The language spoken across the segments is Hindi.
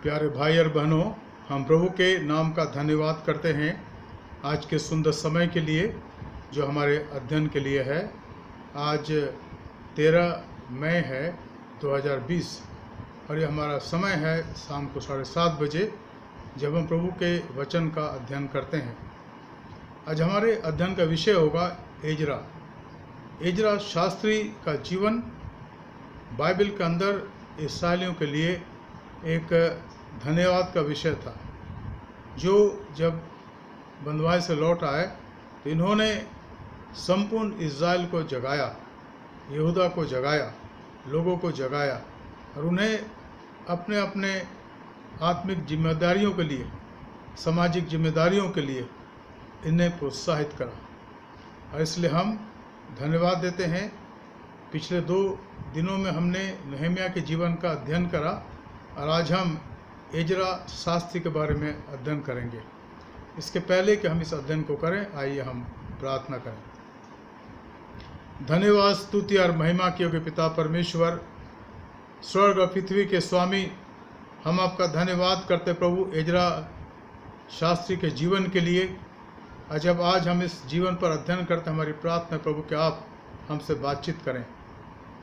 प्यारे भाई और बहनों, हम प्रभु के नाम का धन्यवाद करते हैं आज के सुंदर समय के लिए जो हमारे अध्ययन के लिए है। आज 13 मई है 2020 और ये हमारा समय है शाम को 7:30 बजे जब हम प्रभु के वचन का अध्ययन करते हैं। आज हमारे अध्ययन का विषय होगा एजरा शास्त्री का जीवन। बाइबल के अंदर इस्राएलियों के लिए एक धन्यवाद का विषय था, जो जब बंधुआई से लौट आए तो इन्होंने संपूर्ण इस्राएल को जगाया, यहूदा को जगाया, लोगों को जगाया और उन्हें अपने अपने आत्मिक जिम्मेदारियों के लिए, सामाजिक जिम्मेदारियों के लिए इन्हें प्रोत्साहित करा। और इसलिए हम धन्यवाद देते हैं। पिछले 2 दिनों में हमने नहम्याह के जीवन का अध्ययन करा और आज हम एजरा शास्त्री के बारे में अध्ययन करेंगे। इसके पहले कि हम इस अध्ययन को करें, आइए हम प्रार्थना करें। धन्यवाद, स्तुति और महिमा के योग्य पिता परमेश्वर, स्वर्ग और पृथ्वी के स्वामी, हम आपका धन्यवाद करते प्रभु एजरा शास्त्री के जीवन के लिए। जब आज हम इस जीवन पर अध्ययन करते, हमारी प्रार्थना प्रभु कि आप हमसे बातचीत करें।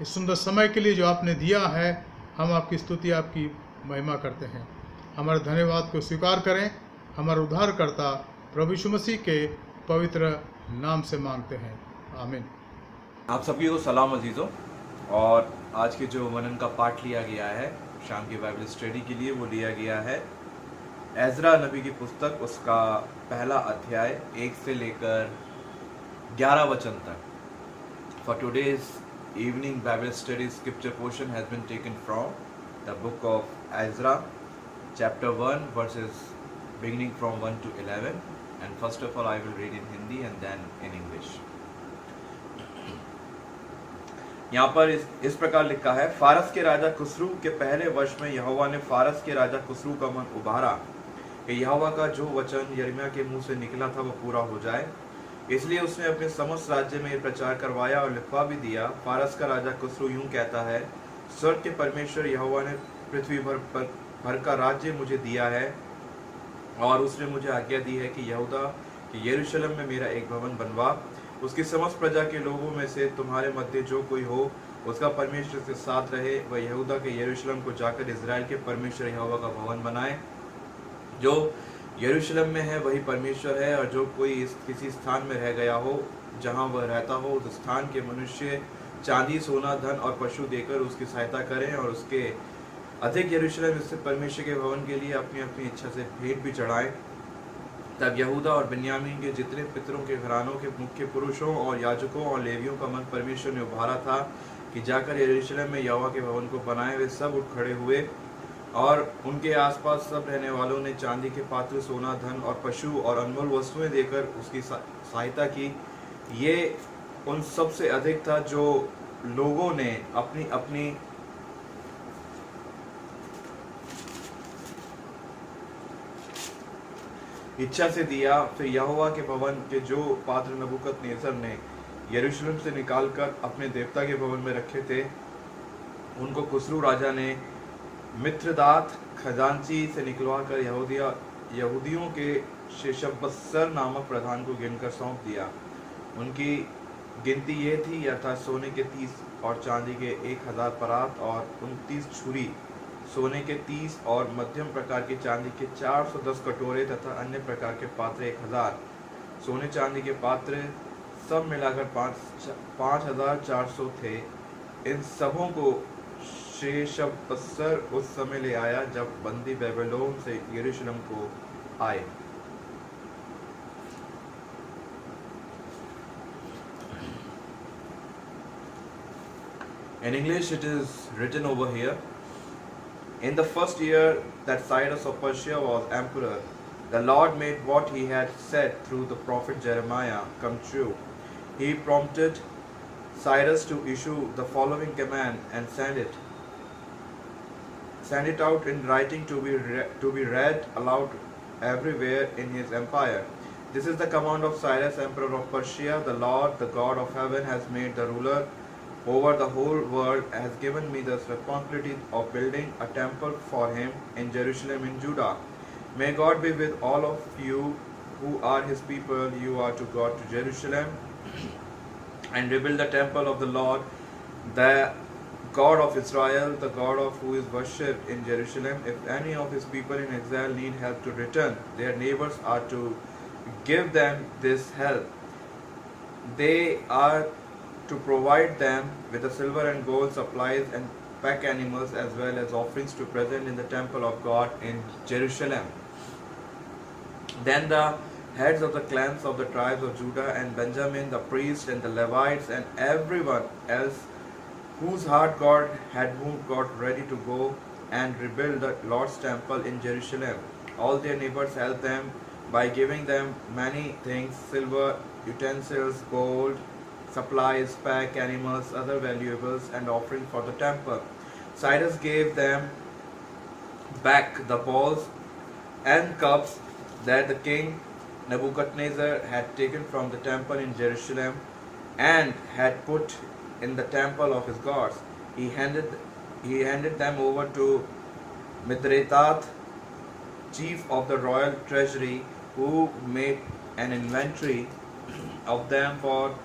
इस सुंदर समय के लिए जो आपने दिया है, हम आपकी स्तुति, आपकी महिमा करते हैं। हमारे धन्यवाद को स्वीकार करें। हमारा उद्धारकर्ता प्रभु यीशु मसीह के पवित्र नाम से मांगते हैं, आमीन। आप सभी को सलाम अजीज़ों। और आज के जो मनन का पाठ लिया गया है शाम की बाइबल स्टडी के लिए, वो लिया गया है एजरा नबी की पुस्तक, उसका पहला अध्याय 1 से लेकर 11 वचन तक। For today's evening Bible study scripture portion has been taken from the book of Ezra, chapter 1, verses beginning from 1 to 11, and first of all I will read in Hindi and then in English. यहाँ पर इस प्रकार लिखा है, फारस के राजा खुसरू के पहले वर्ष में यहोवा ने फारस के राजा खुसरू का मन उभारा कि यहोवा का जो वचन यिर्मयाह के मुंह से निकला था वो पूरा हो जाए। इसलिए उसने अपने समस्त राज्य में प्रचार करवाया और लिखवा भी दिया। फारस का राजा खुसरू यूं कहता है, स्वर्ग के परमेश्वर यहोवा ने पृथ्वी भर का राज्य मुझे दिया है और उसने मुझे आज्ञा दी है कि यहूदा के यरूशलेम में मेरा एक भवन बनवा। उसकी समस्त प्रजा के लोगों में से तुम्हारे मध्य जो कोई हो उसका परमेश्वर के साथ रहे, वह यहूदा के यरूशलेम को जाकर इजराइल के परमेश्वर यहोवा का भवन बनाए। जो यरूशलेम में है वही परमेश्वर है, और जो कोई किसी स्थान में रह गया हो जहाँ वह रहता हो, उस स्थान के मनुष्य चांदी, सोना, धन और पशु देकर उसकी सहायता करें और उसके अधिक यरूशलेम स्थित परमेश्वर के भवन के लिए अपनी अपनी इच्छा से भेंट भी चढ़ाएं। तब यहूदा और बिन्यामीन के जितने पितरों के घरानों के मुख्य पुरुषों और याजकों और लेवियों का मन परमेश्वर ने उभारा था कि जाकर यरूशलेम में यहोवा के भवन को बनाए। वे सब उठ खड़े हुए और उनके आसपास सब रहने वालों ने चांदी के पात्र, सोना, धन और पशु और अनमोल वस्तुएं देकर उसकी सहायता की। ये उन सब से अधिक था जो लोगों ने अपनी अपनी इच्छा से दिया। फिर यहोवा के भवन के जो पात्र नबूकदनेस्सर ने यरूशलेम से निकालकर अपने देवता के भवन में रखे थे, उनको खुसरू राजा ने मित्रदात खजांची से निकलवा कर यहूदियों के शेशबस्सर नामक प्रधान को गिनकर सौंप दिया। उनकी गिनती ये थी, अर्थात सोने के 30 और चांदी के 1000 परात और 29 छुरी, सोने के 30 और मध्यम प्रकार के चांदी के 410 कटोरे तथा अन्य प्रकार के पात्र 1000 सोने चांदी के पात्र, सब मिलाकर 5400 थे। इन सबों को शेशबस्सर उस समय ले आया जब बंदी बेबीलोन से यरूशलेम को आए। In English it is written over here, in the first year that Cyrus of Persia was emperor, the Lord made what he had said through the prophet Jeremiah come true. He prompted Cyrus to issue the following command and send it out in writing to be read aloud everywhere in his empire. This is the command of Cyrus, emperor of Persia. The Lord, the God of heaven, has made the ruler over the whole world, has given me the responsibility of building a temple for him in Jerusalem in Judah. May God be with all of you who are his people. You are to go to Jerusalem and rebuild the temple of the Lord, the God of Israel, the God of who is worshipped in Jerusalem. If any of his people in exile need help to return, their neighbors are to give them this help. They are to provide them with the silver and gold supplies and pack animals as well as offerings to present in the temple of God in Jerusalem. Then the heads of the clans of the tribes of Judah and Benjamin, the priests and the Levites and everyone else whose heart God had moved, got ready to go and rebuild the Lord's temple in Jerusalem. All their neighbors helped them by giving them many things: silver, utensils, gold, supplies, pack animals, other valuables, and offerings for the temple. Cyrus gave them back the bowls and cups that the king Nebuchadnezzar had taken from the temple in Jerusalem and had put in the temple of his gods. He handed them over to Mithredath, chief of the royal treasury, who made an inventory of them for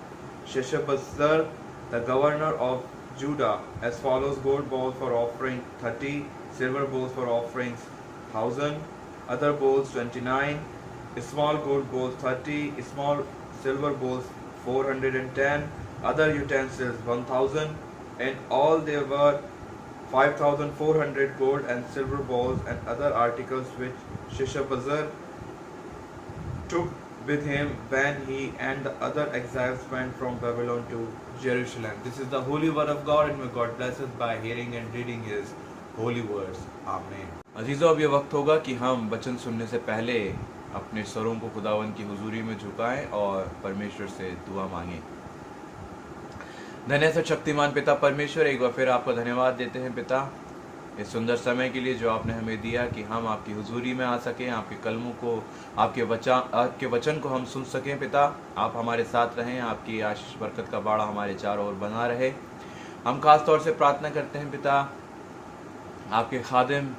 Sheshbazzar, the governor of Judah, as follows: gold bowls for offering 30, silver bowls for offerings 1,000, other bowls 29, small gold bowls 30, small silver bowls 410, other utensils 1,000. In all there were 5,400 gold and silver bowls and other articles which Sheshbazzar took with him when he and the other exiles went from Babylon to Jerusalem. This is the holy word of God, and may God bless us by hearing and reading his holy words. Amen. अजीजों, अब ये वक्त होगा कि हम वचन सुनने से पहले अपने स्वरों को खुदावन की हुजूरी में झुकाएं और परमेश्वर से दुआ मांगें। धन्य से शक्तिमान पिता परमेश्वर, एक बार फिर आपका धन्यवाद देते हैं पिता, इस सुंदर समय के लिए जो आपने हमें दिया कि हम आपकी हुजूरी में आ सकें, आपके कलमों को, आपके वचन को हम सुन सकें। पिता, आप हमारे साथ रहें, आपकी आशीष बरकत का बाड़ा हमारे चारों ओर बना रहे। हम खास तौर से प्रार्थना करते हैं पिता, आपके खादिम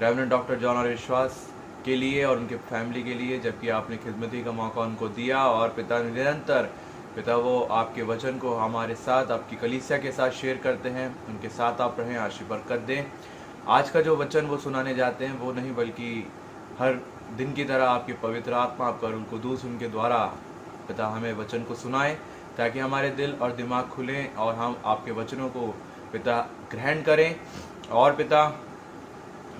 रेवरेंड डॉक्टर जॉन और विश्वास के लिए और उनके फैमिली के लिए, जबकि आपने खिदमती का मौका उनको दिया, और पिता निरंतर पिता वो आपके वचन को हमारे साथ, आपकी कलीसिया के साथ शेयर करते हैं। उनके साथ आप रहें, आशीष बरकत दें। आज का जो वचन वो सुनाने जाते हैं वो नहीं, बल्कि हर दिन की तरह आपकी पवित्र आत्मा, आपका रूह कुदूस उनके द्वारा पिता हमें वचन को सुनाए, ताकि हमारे दिल और दिमाग खुलें और हम आपके वचनों को पिता ग्रहण करें, और पिता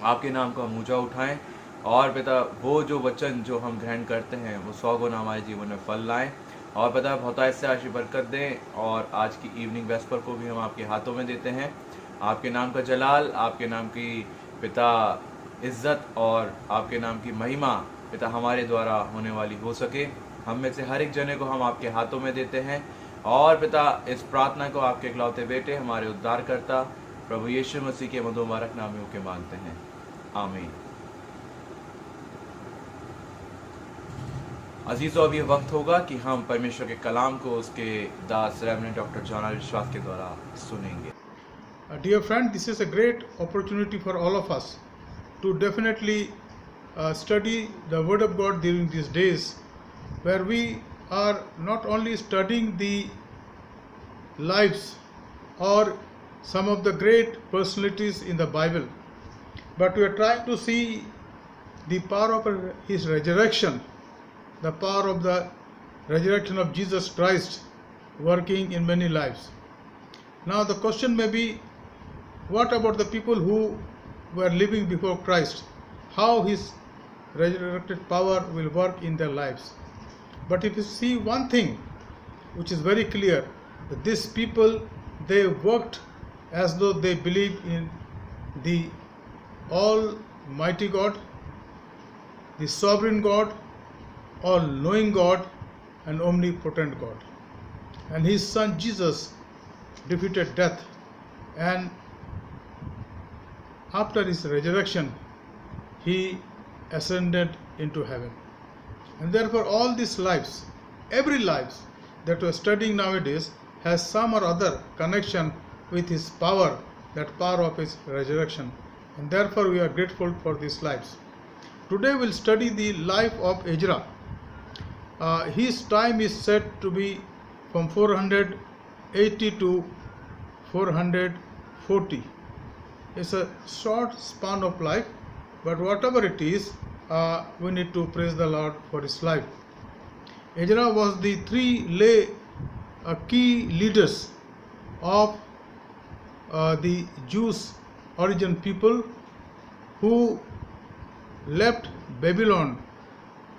आपके नाम का ऊंचा उठाएं, और पिता वो जो वचन जो हम ग्रहण करते हैं वो 100 गुना हमारे जीवन में फल लाएं, और पिता बहुतायत से आशीष बरकत दें। और आज की इवनिंग वेस्पर को भी हम आपके हाथों में देते हैं। आपके नाम का जलाल, आपके नाम की पिता इज्जत और आपके नाम की महिमा पिता हमारे द्वारा होने वाली हो सके। हम में से हर एक जने को हम आपके हाथों में देते हैं, और पिता इस प्रार्थना को आपके इकलौते बेटे हमारे उद्धारकर्ता प्रभु यीशु मसीह के मधुर मुबारक नाम में होकर मांगते हैं, आमीन। अजीजों, अब ये वक्त होगा कि हम परमेश्वर के कलाम को उसके दास रेवरेंड डॉक्टर जॉन और विश्वास के द्वारा सुनेंगे। Dear friend, this is a great opportunity for all of us to definitely study the Word of God during these days, where we are not only studying the lives or some of the great personalities in the Bible, but we are trying to see the power of His resurrection, the power of the resurrection of Jesus Christ working in many lives. Now the question may be, what about the people who were living before Christ? How His resurrected power will work in their lives? But if you see one thing which is very clear, that these people, they worked as though they believed in the Almighty God, the sovereign God, all-knowing God, and omnipotent God. And His Son Jesus defeated death, and after His resurrection, He ascended into heaven. And therefore all these lives, every lives that we are studying nowadays, has some or other connection with his power, that power of his resurrection. And therefore we are grateful for these lives. Today we'll study the life of Ezra. His time is said to be from 480 to 440. It's a short span of life, but whatever it is, we need to praise the Lord for his life. Ezra was the three key leaders of the Jews origin people who left Babylon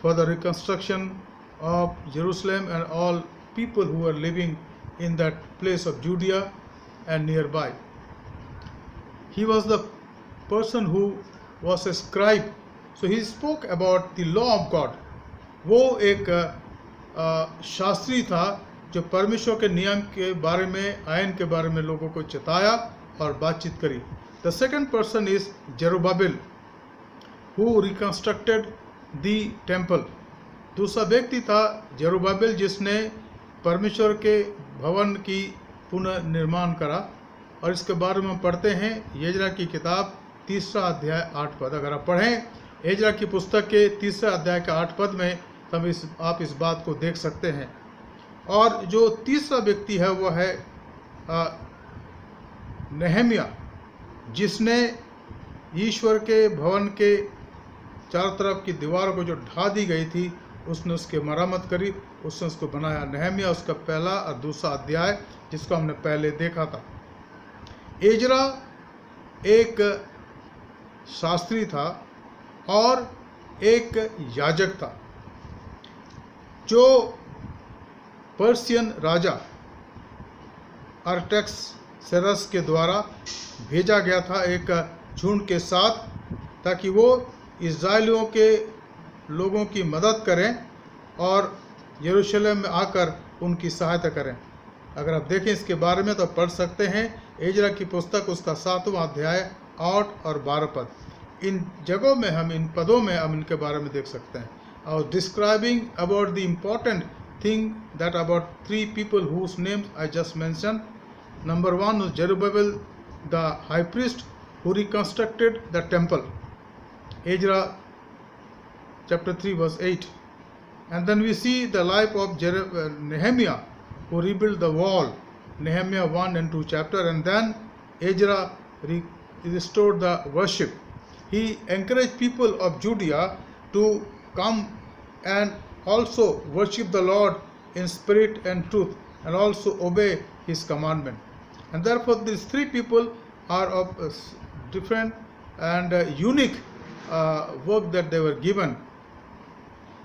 for the reconstruction of Jerusalem and all people who were living in that place of Judea and nearby. He was the person who was a scribe, so he spoke about the law of God. वो एक शास्त्री था जो परमेश्वर के नियम के बारे में, आयन के बारे में लोगों को चिताया और बातचीत करी. The second person is Zerubbabel, who reconstructed the temple. दूसरा व्यक्ति था जेरुब्बाबेल जिसने परमेश्वर के भवन की पुनर्निर्माण करा. और इसके बारे में हम पढ़ते हैं एजरा की किताब 3 अध्याय 8 पद. अगर आप पढ़ें एजरा की पुस्तक के 3 अध्याय के 8 पद में तब आप इस बात को देख सकते हैं. और जो तीसरा व्यक्ति है वह है नेहमिया, जिसने ईश्वर के भवन के चारों तरफ की दीवारों को जो ढा दी गई थी उसने उसकी मरम्मत करी, उसने उसको बनाया. नेहमिया उसका पहला और दूसरा अध्याय जिसको हमने पहले देखा था. एजरा एक शास्त्री था और एक याजक था जो पर्शियन राजा अर्टेक्सर्क्स के द्वारा भेजा गया था एक झुंड के साथ, ताकि वो इस्राएलियों के लोगों की मदद करें और यरूशलेम में आकर उनकी सहायता करें. अगर आप देखें इसके बारे में तो पढ़ सकते हैं एजरा की पुस्तक उसका 7वां अध्याय 8 और 12 पद. इन जगहों में हम इन पदों में हम इनके बारे में देख सकते हैं. I was describing about the important thing that about 3 people whose names I just mentioned. Number 1 was Zerubbabel, the high priest, who reconstructed the temple. Ezra chapter 3 verse 8. And then we see the life of Nehemiah, who rebuilt the wall. Nehemiah 1 and 2 chapter. And then Ezra restored the worship. He encouraged people of Judea to come and also worship the Lord in spirit and truth, and also obey his commandment. And therefore these 3 people are of different and unique work that they were given.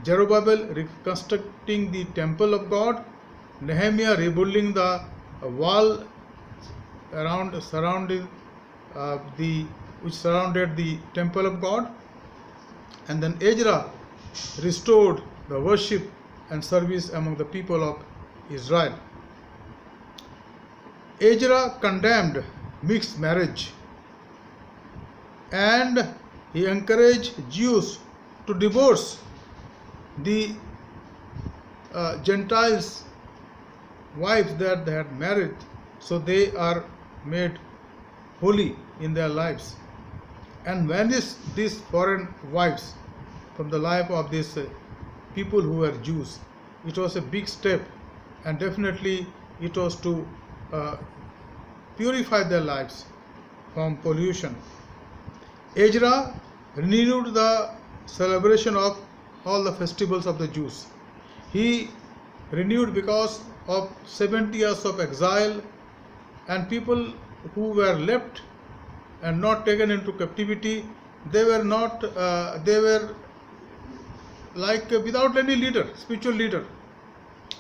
Zerubbabel reconstructing the temple of God, Nehemiah rebuilding the wall surrounded the temple of God, and then Ezra restored the worship and service among the people of Israel. Ezra condemned mixed marriage and he encouraged Jews to divorce the Gentiles' wives that they had married, so they are made holy in their lives, and banish these foreign wives from the life of these people who were Jews. It was a big step, and definitely it was to purify their lives from pollution. Ezra renewed the celebration of all the festivals of the Jews. He renewed because of 70 years of exile, and people who were left and not taken into captivity, they were like without any leader, spiritual leader,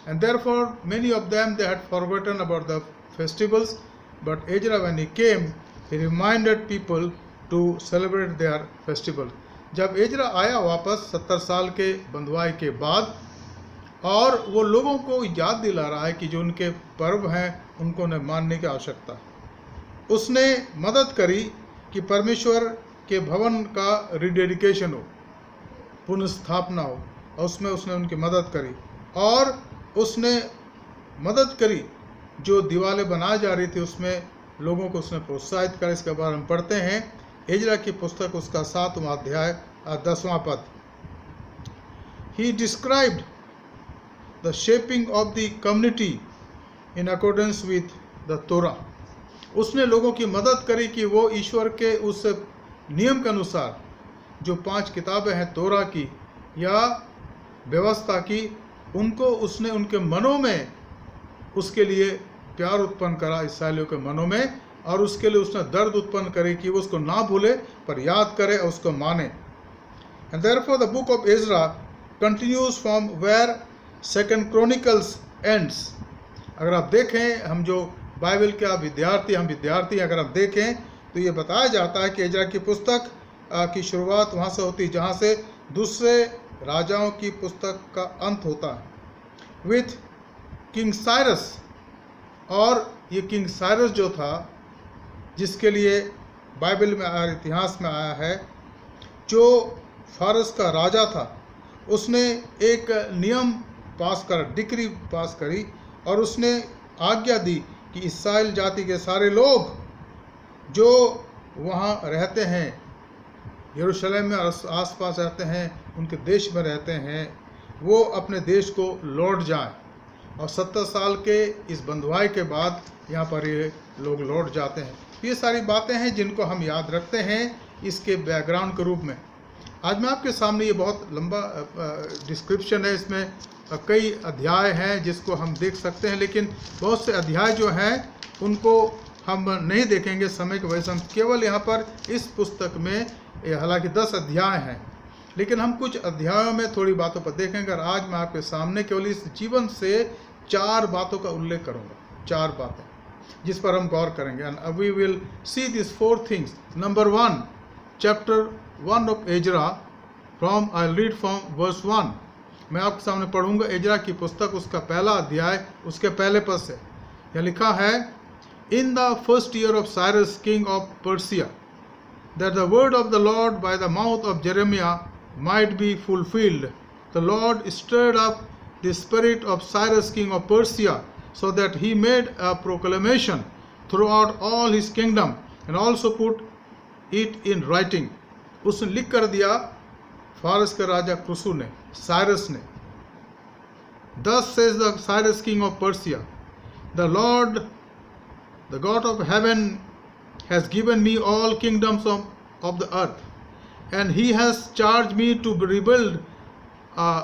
and therefore many of them they had forgotten about the festivals. But Ezra, when he came, he reminded people to celebrate their festival. जब एजरा आया वापस 70 साल के बंधुआई के बाद, और वो लोगों को याद दिला रहा है कि जो उनके पर्व हैं उनको उन्हें मानने की आवश्यकता. उसने मदद करी कि परमेश्वर के भवन का रिडेडिकेशन हो, पुनर्स्थापना हो, और उसमें उसने उनकी मदद करी. और उसने मदद करी जो दीवारें बनाई जा रही थी उसमें लोगों को उसने प्रोत्साहित कर। इसके बारे में पढ़ते हैं एजरा की पुस्तक उसका 7वां अध्याय 10वां पद। He described the shaping of the community in accordance with the Torah. उसने लोगों की मदद करी कि वो ईश्वर के उस नियम के अनुसार जो 5 किताबें हैं तोरा की या व्यवस्था की, उनको उसने उनके मनों में उसके लिए प्यार उत्पन्न करा इस्राएलियों के मनों में, और उसके लिए उसने दर्द उत्पन्न करे कि वो उसको ना भूले पर याद करे और उसको माने। And therefore the book of Ezra continues from where 2 Chronicles ends. अगर आप देखें, हम जो बाइबल के हम विद्यार्थी अगर आप देखें तो ये बताया जाता है कि एजरा की पुस्तक की शुरुआत वहाँ से होती जहाँ से दूसरे राजाओं की पुस्तक का अंत होता है विथ किंग साइरस। और ये किंग साइरस जो था, जिसके लिए बाइबल में आया, इतिहास में आया है, जो फारस का राजा था, उसने एक नियम पास कर, डिक्री पास करी और उसने आज्ञा दी कि इस्राएल जाति के सारे लोग जो वहाँ रहते हैं, यरूशलेम में आसपास रहते हैं, उनके देश में रहते हैं, वो अपने देश को लौट जाएं। और 70 साल के इस बंधुआई के बाद यहाँ पर ये लोग लौट जाते हैं। ये सारी बातें हैं जिनको हम याद रखते हैं इसके बैकग्राउंड के रूप में। आज मैं आपके सामने, ये बहुत लंबा डिस्क्रिप्शन है, इसमें कई अध्याय हैं जिसको हम देख सकते हैं, लेकिन बहुत से अध्याय जो हैं उनको हम नहीं देखेंगे समय की वजह से। हम केवल यहाँ पर इस पुस्तक में, हालांकि 10 अध्याय हैं, लेकिन हम कुछ अध्यायों में थोड़ी बातों पर देखेंगे। और आज मैं आपके सामने केवल इस जीवन से 4 बातों का उल्लेख करूँगा, 4 बातें जिस पर हम गौर करेंगे। And we will see this 4 things. Number 1, chapter 1 of Ezra from, I read from verse 1। मैं आपके सामने पढ़ूंगा एजरा की पुस्तक, उसका पहला अध्याय, उसके पहले पद से। यह लिखा है, in the first year of Cyrus king of Persia, that the word of the Lord by the mouth of Jeremiah might be fulfilled. The Lord stirred up the spirit of Cyrus king of Persia, so that he made a proclamation throughout all his kingdom and also put it in writing. उसने लिख कर दिया फारस के राजा क्रुसु ने, साइरस ने। Thus says the Cyrus king of Persia, the Lord, the God of heaven, has given me all kingdoms of the earth, and he has charged me to rebuild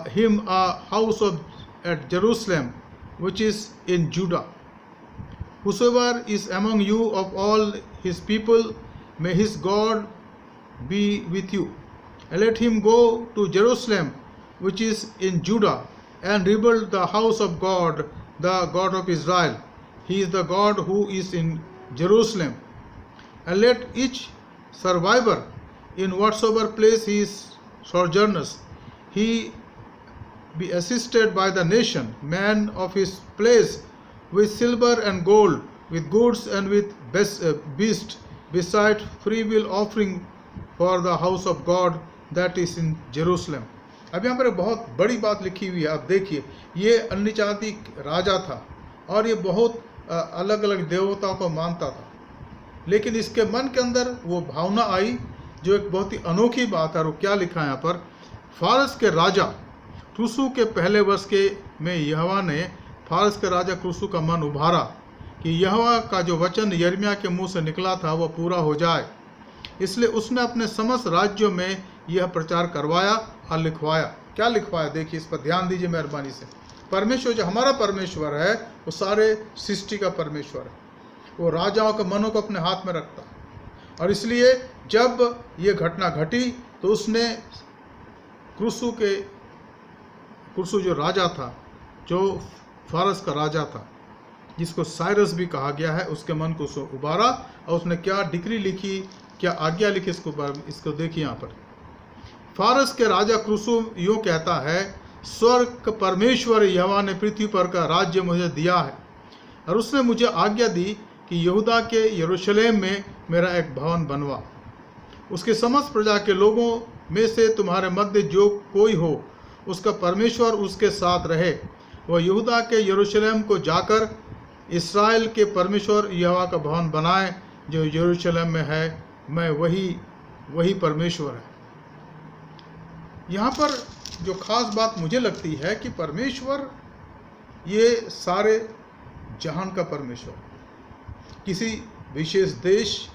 him a house at Jerusalem, which is in Judah. Whosoever is among you of all his people, may his God be with you. And let him go to Jerusalem, which is in Judah, and rebuild the house of God, the God of Israel. He is the God who is in Jerusalem. And let each survivor, in whatsoever place he is sojourners, he be assisted by the nation, man of his place, with silver and gold, with goods and with beast, beside free will offering for the house of God that is in Jerusalem. अब यहाँ पर एक बहुत बड़ी बात लिखी हुई है। आप देखिए, ये अन्य जाति राजा था और ये बहुत अलग अलग देवताओं को मानता था, लेकिन इसके मन के अंदर वो भावना आई जो एक बहुत ही अनोखी बात है। और क्या लिखा है यहाँ पर, फारस के राजा क्रुसु के पहले वर्ष के में यहोवा ने फारस के राजा क्रुसु का मन उभारा कि यहोवा का जो वचन यिर्मयाह के मुंह से निकला था वह पूरा हो जाए। इसलिए उसने अपने समस्त राज्यों में यह प्रचार करवाया और लिखवाया। क्या लिखवाया, देखिए, इस पर ध्यान दीजिए मेहरबानी से। परमेश्वर जो हमारा परमेश्वर है वो सारे सृष्टि का परमेश्वर है, वो राजाओं के मनों को अपने हाथ में रखता है। और इसलिए जब ये घटना घटी तो उसने क्रुसु जो राजा था, जो फारस का राजा था, जिसको साइरस भी कहा गया है, उसके मन को उबारा और उसने क्या डिक्री लिखी, क्या आज्ञा लिखी, इसको देखिए यहाँ पर। फारस के राजा क्रुसु यूँ कहता है, स्वर्ग परमेश्वर यहोवा ने पृथ्वी पर का राज्य मुझे दिया है, और उसने मुझे आज्ञा दी कि यहूदा के यरूशलेम में मेरा एक भवन बनवा। उसके समस्त प्रजा के लोगों में से तुम्हारे मध्य जो कोई हो, उसका परमेश्वर उसके साथ रहे। वह यहूदा के यरूशलेम को जाकर इस्राएल के परमेश्वर यहोवा का भवन बनाए जो यरूशलेम में है, मैं वही परमेश्वर है। यहाँ पर जो खास बात मुझे लगती है कि परमेश्वर ये सारे जहान का परमेश्वर, किसी विशेष देश,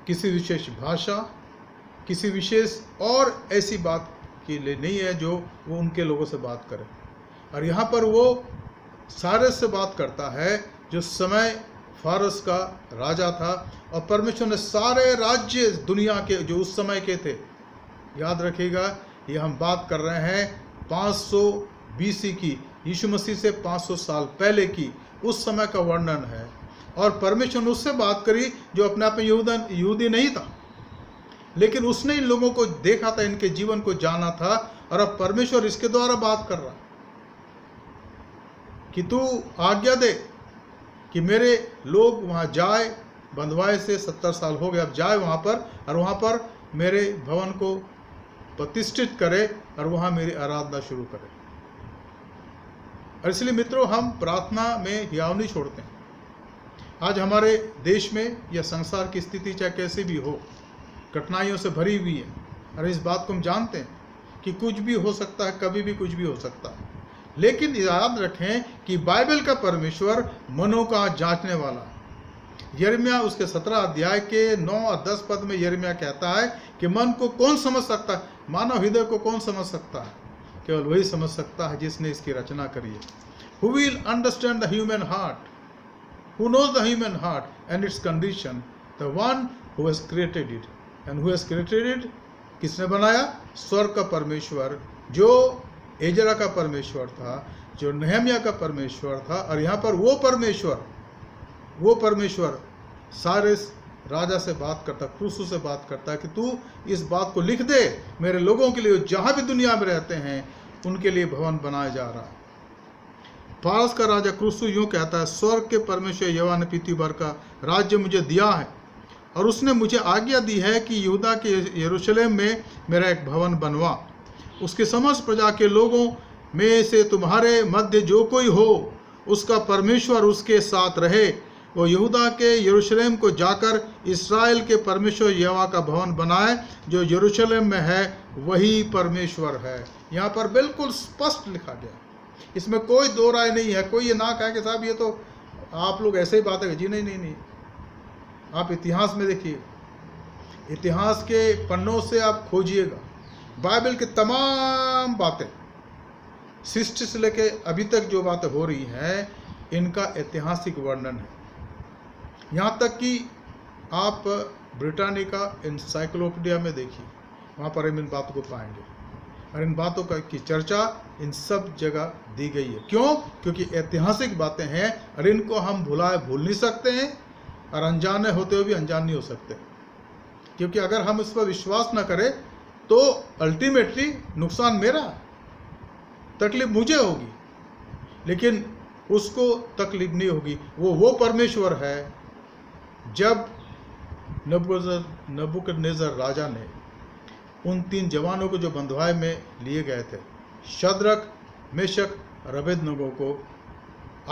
किसी विशेष भाषा, किसी विशेष और ऐसी बात के लिए नहीं है जो वो उनके लोगों से बात करे। और यहाँ पर वो सारे से बात करता है जो समय फारस का राजा था, और परमेश्वर ने सारे राज्य दुनिया के जो उस समय के थे, याद रखिएगा ये हम बात कर रहे हैं 500 BC की, यीशु मसीह से 500 साल पहले की, उस समय का वर्णन है। और परमेश्वर ने उससे बात करी जो अपने आप में यहूदी नहीं था, लेकिन उसने इन लोगों को देखा था, इनके जीवन को जाना था, और अब परमेश्वर इसके द्वारा बात कर रहा कि तू आज्ञा दे कि मेरे लोग वहाँ जाए, बंधुआई से 70 साल हो गए, अब जाए वहाँ पर, और वहाँ पर मेरे भवन को प्रतिष्ठित करे और वहाँ मेरी आराधना शुरू करे। और इसलिए मित्रों, हम प्रार्थना में हियाव नहीं छोड़ते हैं। आज हमारे देश में या संसार की स्थिति चाहे कैसी भी हो, कठिनाइयों से भरी हुई है, और इस बात को हम जानते हैं कि कुछ भी हो सकता है, कभी भी कुछ भी हो सकता है। लेकिन याद रखें कि बाइबल का परमेश्वर मनों का जांचने वाला है। यिर्मयाह उसके 17 अध्याय के 9 और 10 पद में यिर्मयाह कहता है कि मन को कौन समझ सकता है, मानव हृदय को कौन समझ सकता है, केवल वही समझ सकता है जिसने इसकी रचना करी है। Who will understand the human heart? Who knows the human heart and its condition? The one who has created it. And who has created it? किसने बनाया? स्वर्ग का परमेश्वर, जो एजरा का परमेश्वर था, जो नहम्याह का परमेश्वर था। और यहाँ पर वो परमेश्वर सारे राजा से बात करता, क्रूसू से बात करता है कि तू इस बात को लिख दे मेरे लोगों के लिए, जहाँ भी दुनिया में रहते हैं उनके लिए भवन बनाया जा रहा है। फारस का राजा क्रूसू यूँ कहता है, स्वर्ग के परमेश्वर यहोवा ने पृथ्वी भर का राज्य मुझे दिया है, और उसने मुझे आज्ञा दी है कि यहूदा के यरूशलेम में मेरा एक भवन बनवा। उसके समस्त प्रजा के लोगों में से तुम्हारे मध्य जो कोई हो, उसका परमेश्वर उसके साथ रहे। वो यहूदा के यरूशलेम को जाकर इस्राएल के परमेश्वर यहोवा का भवन बनाए जो यरूशलेम में है, वही परमेश्वर है। यहाँ पर बिल्कुल स्पष्ट लिखा गया, इसमें कोई दो राय नहीं है। कोई ये ना कहे कि साहब ये तो आप लोग ऐसे ही बात है। जी नहीं, आप इतिहास में देखिए, इतिहास के पन्नों से आप खोजिएगा, बाइबल की तमाम बातें सृष्टि से लेके अभी तक जो बातें हो रही हैं, इनका ऐतिहासिक वर्णन है। यहाँ तक कि आप ब्रिटानिका एनसाइक्लोपीडिया में देखिए, वहाँ पर हम इन बातों को पाएंगे, और इन बातों की चर्चा इन सब जगह दी गई है। क्यों? क्योंकि ऐतिहासिक बातें हैं, और इनको हम भूल नहीं सकते हैं, और अनजाने होते हुए भी अनजान नहीं हो सकते। क्योंकि अगर हम इस पर विश्वास न करें तो अल्टीमेटली नुकसान मेरा, तकलीफ मुझे होगी, लेकिन उसको तकलीफ नहीं होगी। वो परमेश्वर है। जब नबूकदनेस्सर राजा ने उन 3 जवानों को जो बंधुआई में लिए गए थे, शद्रक, मेशक और अबेदनगो को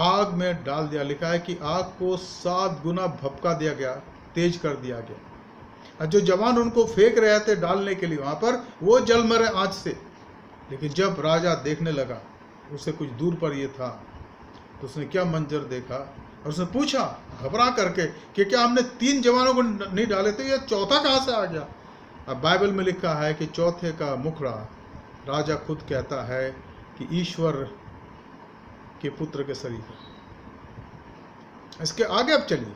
आग में डाल दिया। लिखा है कि आग को 7 गुना भपका दिया गया, तेज कर दिया गया, और जो जवान उनको फेंक रहे थे डालने के लिए वहाँ पर, वो जल मरे आँच से। लेकिन जब राजा देखने लगा, उसे कुछ दूर पर ये था, तो उसने क्या मंजर देखा, और उसने पूछा घबरा करके कि क्या हमने 3 जवानों को नहीं डाले थे, ये चौथा कहाँ से आ गया। अब बाइबल में लिखा है कि चौथे का मुखड़ा राजा खुद कहता है कि ईश्वर के पुत्र के शरीर है। इसके आगे अब चलिए,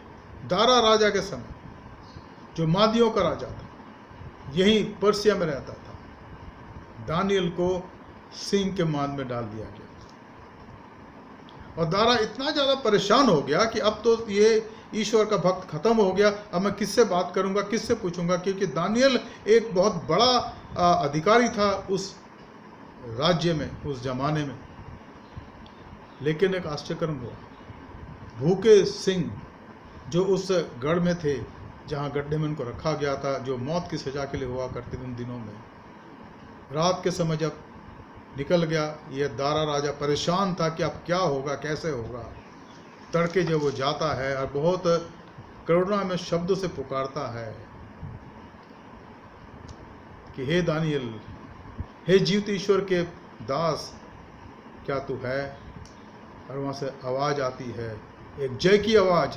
दारा राजा के समय, जो मादियों का राजा था, यही पर्सिया में रहता था, दानियल को सिंह के मान में डाल दिया गया। और दारा इतना ज़्यादा परेशान हो गया कि अब तो ये ईश्वर का भक्त खत्म हो गया, अब मैं किससे बात करूंगा, किससे पूछूंगा, क्योंकि दानियल एक बहुत बड़ा अधिकारी था उस राज्य में, उस जमाने में। लेकिन एक आश्चर्यक्रम हुआ, भूखे सिंह जो उस गढ़ में थे, जहाँ गड्ढे में उनको रखा गया था, जो मौत की सजा के लिए हुआ करते थे उन दिनों में, रात के समय जब निकल गया, यह दारा राजा परेशान था कि अब क्या होगा, कैसे होगा। तड़के जब वो जाता है और बहुत करुणा में शब्दों से पुकारता है कि हे दानियल, हे जीवित ईश्वर के दास, क्या तू है? और वहाँ से आवाज़ आती है, एक जय की आवाज़,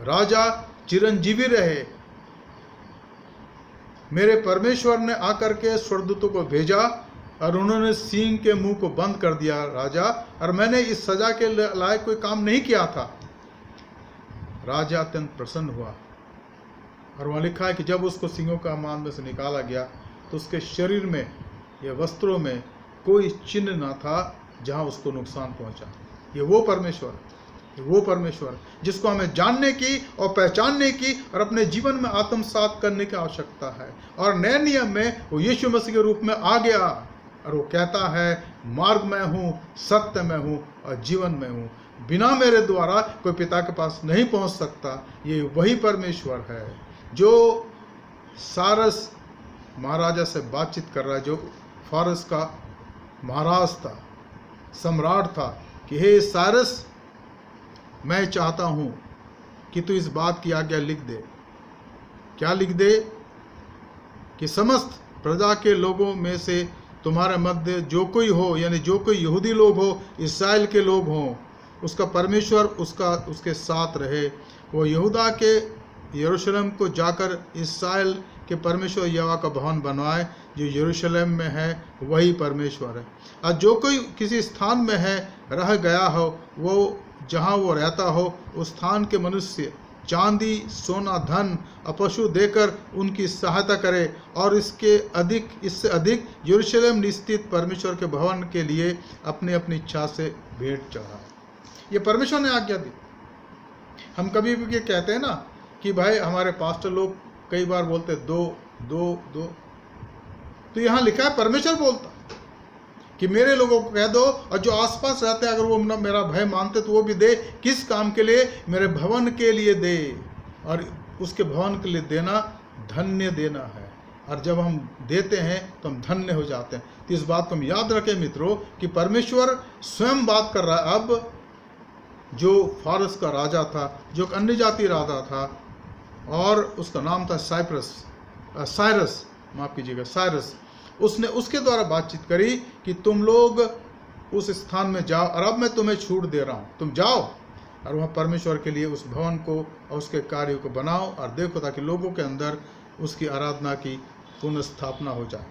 राजा चिरंजीवी रहे। मेरे परमेश्वर ने आकर के स्वर्गदूतों को भेजा और उन्होंने सींग के मुंह को बंद कर दिया राजा, और मैंने इस सजा के लायक कोई काम नहीं किया था। राजा अत्यंत प्रसन्न हुआ। और वहाँ लिखा है कि जब उसको सींगों का मान में से निकाला गया तो उसके शरीर में या वस्त्रों में कोई चिन्ह ना था जहाँ उसको नुकसान पहुँचा। ये वो परमेश्वर जिसको हमें जानने की और पहचानने की और अपने जीवन में आत्मसात करने की आवश्यकता है। और नए नियम में वो यीशु मसीह के रूप में आ गया और वो कहता है, मार्ग में हूँ, सत्य में हूँ और जीवन में हूँ, बिना मेरे द्वारा कोई पिता के पास नहीं पहुँच सकता। ये वही परमेश्वर है जो सारस महाराजा से बातचीत कर रहा है, जो फारस का महाराज था, सम्राट था, कि हे सारस, मैं चाहता हूँ कि तू इस बात की आज्ञा लिख दे। क्या लिख दे? कि समस्त प्रजा के लोगों में से तुम्हारे मध्य जो कोई हो, यानी जो कोई यहूदी लोग हो, इस्राएल के लोग हों, उसका परमेश्वर उसके साथ रहे। वो यहूदा के यरूशलेम को जाकर इस्राएल के परमेश्वर यहोवा का भवन बनवाए, जो यरूशलेम में है वही परमेश्वर है। और जो कोई किसी स्थान में है, रह गया हो, वो जहाँ वो रहता हो, उस स्थान के मनुष्य चांदी, सोना, धन और पशु देकर उनकी सहायता करे, और इससे अधिक यरूशलेम स्थित परमेश्वर के भवन के लिए अपनी अपनी इच्छा से भेंट चढ़ाए। ये परमेश्वर ने आज्ञा दी। हम कभी भी ये कहते हैं ना कि भाई हमारे पास्टर लोग कई बार बोलते दो दो दो, तो यहाँ लिखा है परमेश्वर बोलता कि मेरे लोगों को कह दो, और जो आसपास रहते हैं अगर वो मेरा भय मानते तो वो भी दे। किस काम के लिए? मेरे भवन के लिए दे, और उसके भवन के लिए देना धन्य देना है। और जब हम देते हैं तो हम धन्य हो जाते हैं। तो इस बात को हम याद रखें मित्रों कि परमेश्वर स्वयं बात कर रहा है। अब जो फारस का राजा था, जो अन्य जाति राजा था, और उसका नाम था साइरस, माफ कीजिएगा, साइरस, उसने उसके द्वारा बातचीत करी कि तुम लोग उस स्थान में जाओ, और अब मैं तुम्हें छूट दे रहा हूँ, तुम जाओ और वहाँ परमेश्वर के लिए उस भवन को और उसके कार्यों को बनाओ और देखो, ताकि लोगों के अंदर उसकी आराधना की पुनर्स्थापना हो जाए।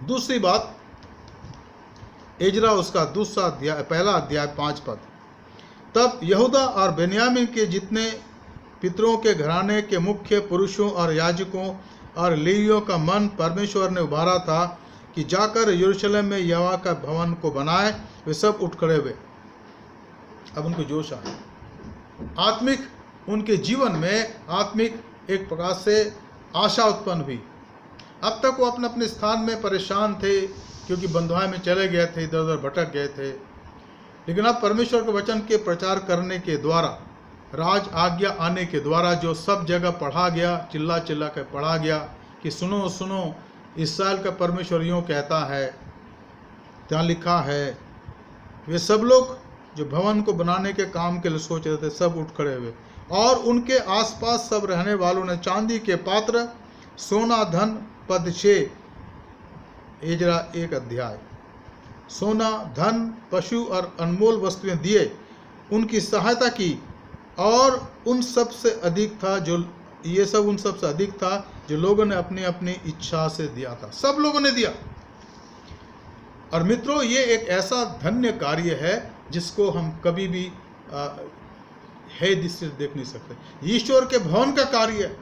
दूसरी बात, इजरा उसका पहला अध्याय 5 पद। तब यहूदा और बेन्यामीन के जितने पितरों के घराने के मुख्य पुरुषों और याजकों और लेवियों का मन परमेश्वर ने उभारा था कि जाकर यरूशलेम में यहोवा का भवन को बनाए, वे सब उठ खड़े हुए। अब उनको जोश आया, आत्मिक उनके जीवन में आत्मिक एक प्रकार से आशा उत्पन्न हुई। अब तक वो अपने अपने स्थान में परेशान थे, क्योंकि बंधुआई में चले गए थे, इधर उधर भटक गए थे। लेकिन अब परमेश्वर के वचन के प्रचार करने के द्वारा, राज आज्ञा आने के द्वारा, जो सब जगह पढ़ा गया, चिल्ला चिल्ला कर पढ़ा गया कि सुनो सुनो, इस्राएल का परमेश्वर यूँ कहता है, ત્યાં लिखा है, वे सब लोग जो भवन को बनाने के काम के लिए सोच रहे थे, सब उठ खड़े हुए। और उनके आसपास सब रहने वालों ने चांदी के पात्र, सोना, धन, पद 6, इजरा 1 अध्याय, सोना, धन, पशु और अनमोल वस्तुएं दिए, उनकी सहायता की। और उन सब से अधिक था जो ये सब उन सब से अधिक था जो लोगों ने अपनी अपनी इच्छा से दिया था। सब लोगों ने दिया। और मित्रों, ये एक ऐसा धन्य कार्य है जिसको हम कभी भी है दृष्टि देख नहीं सकते। ईश्वर के भवन का कार्य है,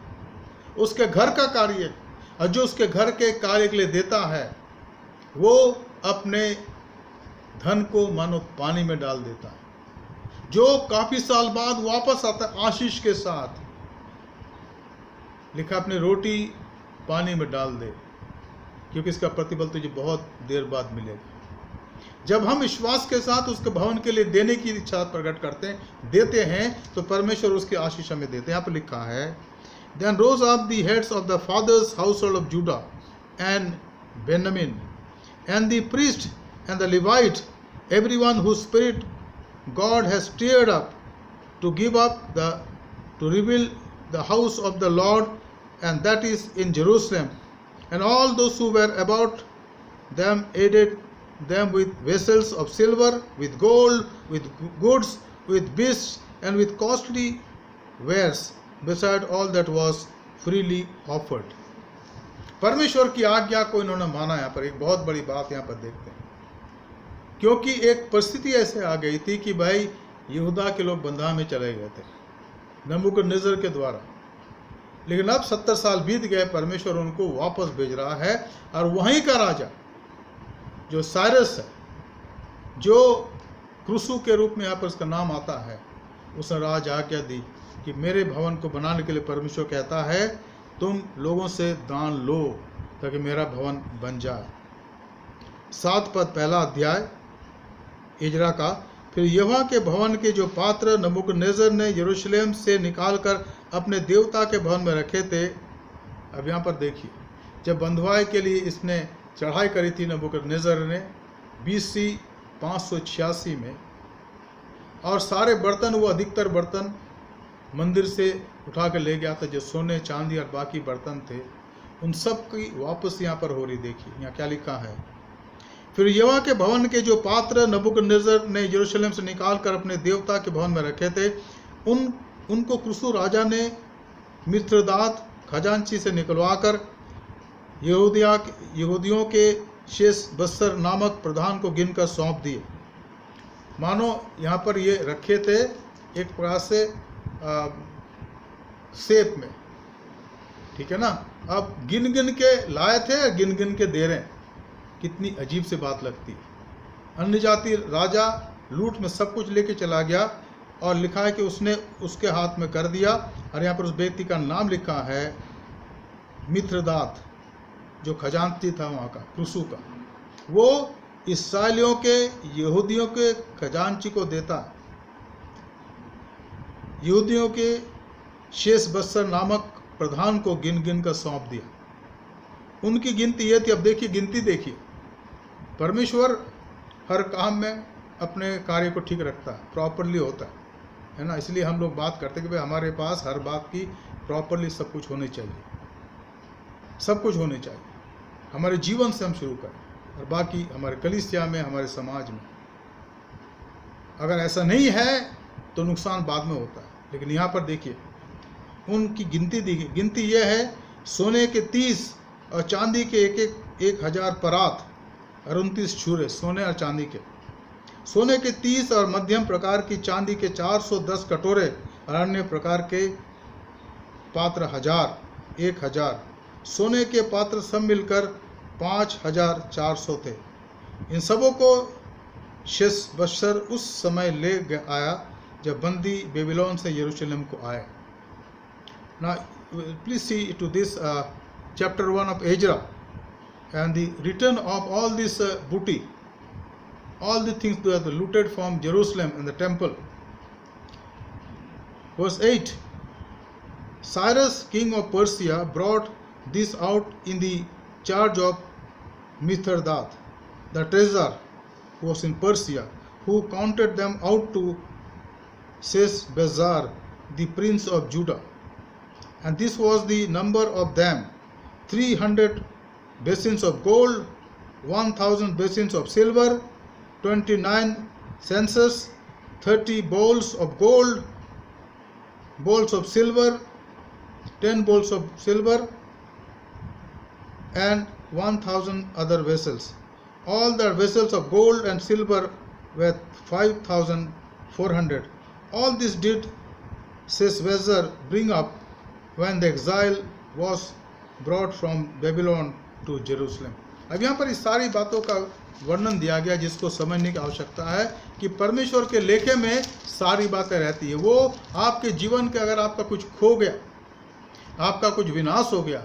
उसके घर का कार्य है, और जो उसके घर के कार्य के लिए देता है वो अपने धन को मानो पानी में डाल देता है, जो काफी साल बाद वापस आता है आशीष के साथ। लिखा, अपनी रोटी पानी में डाल दे, क्योंकि इसका प्रतिफल तुझे बहुत देर बाद मिलेगा। जब हम विश्वास के साथ उसके भवन के लिए देने की इच्छा प्रकट करते हैं, देते हैं, तो परमेश्वर उसकी आशीष हमें देते हैं। यहाँ पर लिखा है, Then rose up the heads of the fathers' household of Judah and Benjamin, and the priest and the Levite, everyone whose spirit God has stirred up to give up to rebuild the house of the Lord, and that is in Jerusalem. And all those who were about them aided them with vessels of silver, with gold, with goods, with beasts, and with costly wares, beside all that was freely offered. परमेश्वर की आज्ञा को इन्होंने माना। यहाँ पर एक बहुत बड़ी बात यहाँ पर देखते हैं, क्योंकि एक परिस्थिति ऐसे आ गई थी कि भाई यहूदा के लोग बंधुआ में चले गए थे नबूकदनेस्सर के द्वारा, लेकिन अब 70 साल बीत गए, परमेश्वर उनको वापस भेज रहा है। और वहीं का राजा जो साइरस है, जो क्रूसू के रूप में यहाँ पर उसका नाम आता है, उसने राज आज्ञा दी कि मेरे भवन को बनाने के लिए परमेश्वर कहता है तुम लोगों से दान लो ताकि मेरा भवन बन जाए। 7 पद पहला अध्याय इजरा का। फिर यहोवा के भवन के जो पात्र नबूकदनेस्सर ने यरूशलेम से निकालकर अपने देवता के भवन में रखे थे। अब यहाँ पर देखिए, जब बंधुआई के लिए इसने चढ़ाई करी थी नबूकदनेस्सर ने BC 586 में, और सारे बर्तन, वो अधिकतर बर्तन मंदिर से उठा कर ले गया था, जो सोने चांदी और बाकी बर्तन थे, उन सब की वापस यहाँ पर हो रही। देखिए यहाँ क्या लिखा है। फिर यहोवा के भवन के जो पात्र नबूकदनेस्सर ने यरूशलेम से निकालकर अपने देवता के भवन में रखे थे, उनको क्रूसू राजा ने मित्रदात खजांची से निकलवाकर यहूदियों के शेष बस्तर नामक प्रधान को गिनकर सौंप दिए। मानो यहाँ पर ये रखे थे एक प्रकार से सेफ में, ठीक है ना। अब गिन गिन के लाए थे और गिन गिन के दे रहे हैं, कितनी अजीब सी बात लगती है। अन्य जाति राजा लूट में सब कुछ लेके चला गया, और लिखा है कि उसने उसके हाथ में कर दिया। और यहाँ पर उस व्यक्ति का नाम लिखा है मित्रदात, जो खजांची था वहाँ का, क्रूसू का। वो इस्राएलियों के, यहूदियों के खजांची को देता, यहूदियों के शेष बस्तर नामक प्रधान को गिन गिन कर सौंप दिया। उनकी गिनती ये थी। अब देखिए गिनती देखिए, परमेश्वर हर काम में अपने कार्य को ठीक रखता है, प्रॉपरली होता है ना। इसलिए हम लोग बात करते हैं कि भाई हमारे पास हर बात की प्रॉपरली सब कुछ होनी चाहिए, सब कुछ होनी चाहिए। हमारे जीवन से हम शुरू करें और बाकी हमारे कलीसिया में, हमारे समाज में। अगर ऐसा नहीं है तो नुकसान बाद में होता है। लेकिन यहाँ पर देखिए उनकी गिनती देखिए, गिनती यह है, सोने के 30 और चांदी के 1000 परात और 29 छुरे, सोने और चांदी के। सोने के 30 और मध्यम प्रकार की चांदी के 410 कटोरे और अन्य प्रकार के पात्र 1000। सोने के पात्र सब मिलकर 5400 थे। इन सबों को शेशबस्सर उस समय ले आया जब बंदी बेबीलोन से यरूशलेम को आए। Now please see to this chapter 1 of Ezra and the return of all this booty, all the things that were looted from Jerusalem and the temple. Verse 8, Cyrus king of Persia brought this out in the charge of Mithredath, the treasurer who was in Persia, who counted them out to Sheshbazzar, the prince of Judah. And this was the number of them: 300 basins of gold, 1000 basins of silver, 29 censers, 30 bowls of gold, bowls of silver, 10 bowls of silver, and 1000 other vessels. All the vessels of gold and silver were 5400. All this did Sheshbazzar bring up when the exile was brought from Babylon to Jerusalem. अब यहाँ पर इस सारी बातों का वर्णन दिया गया जिसको समझने की आवश्यकता है कि परमेश्वर के लेखे में सारी बातें रहती है। वो आपके जीवन के, अगर आपका कुछ खो गया, आपका कुछ विनाश हो गया,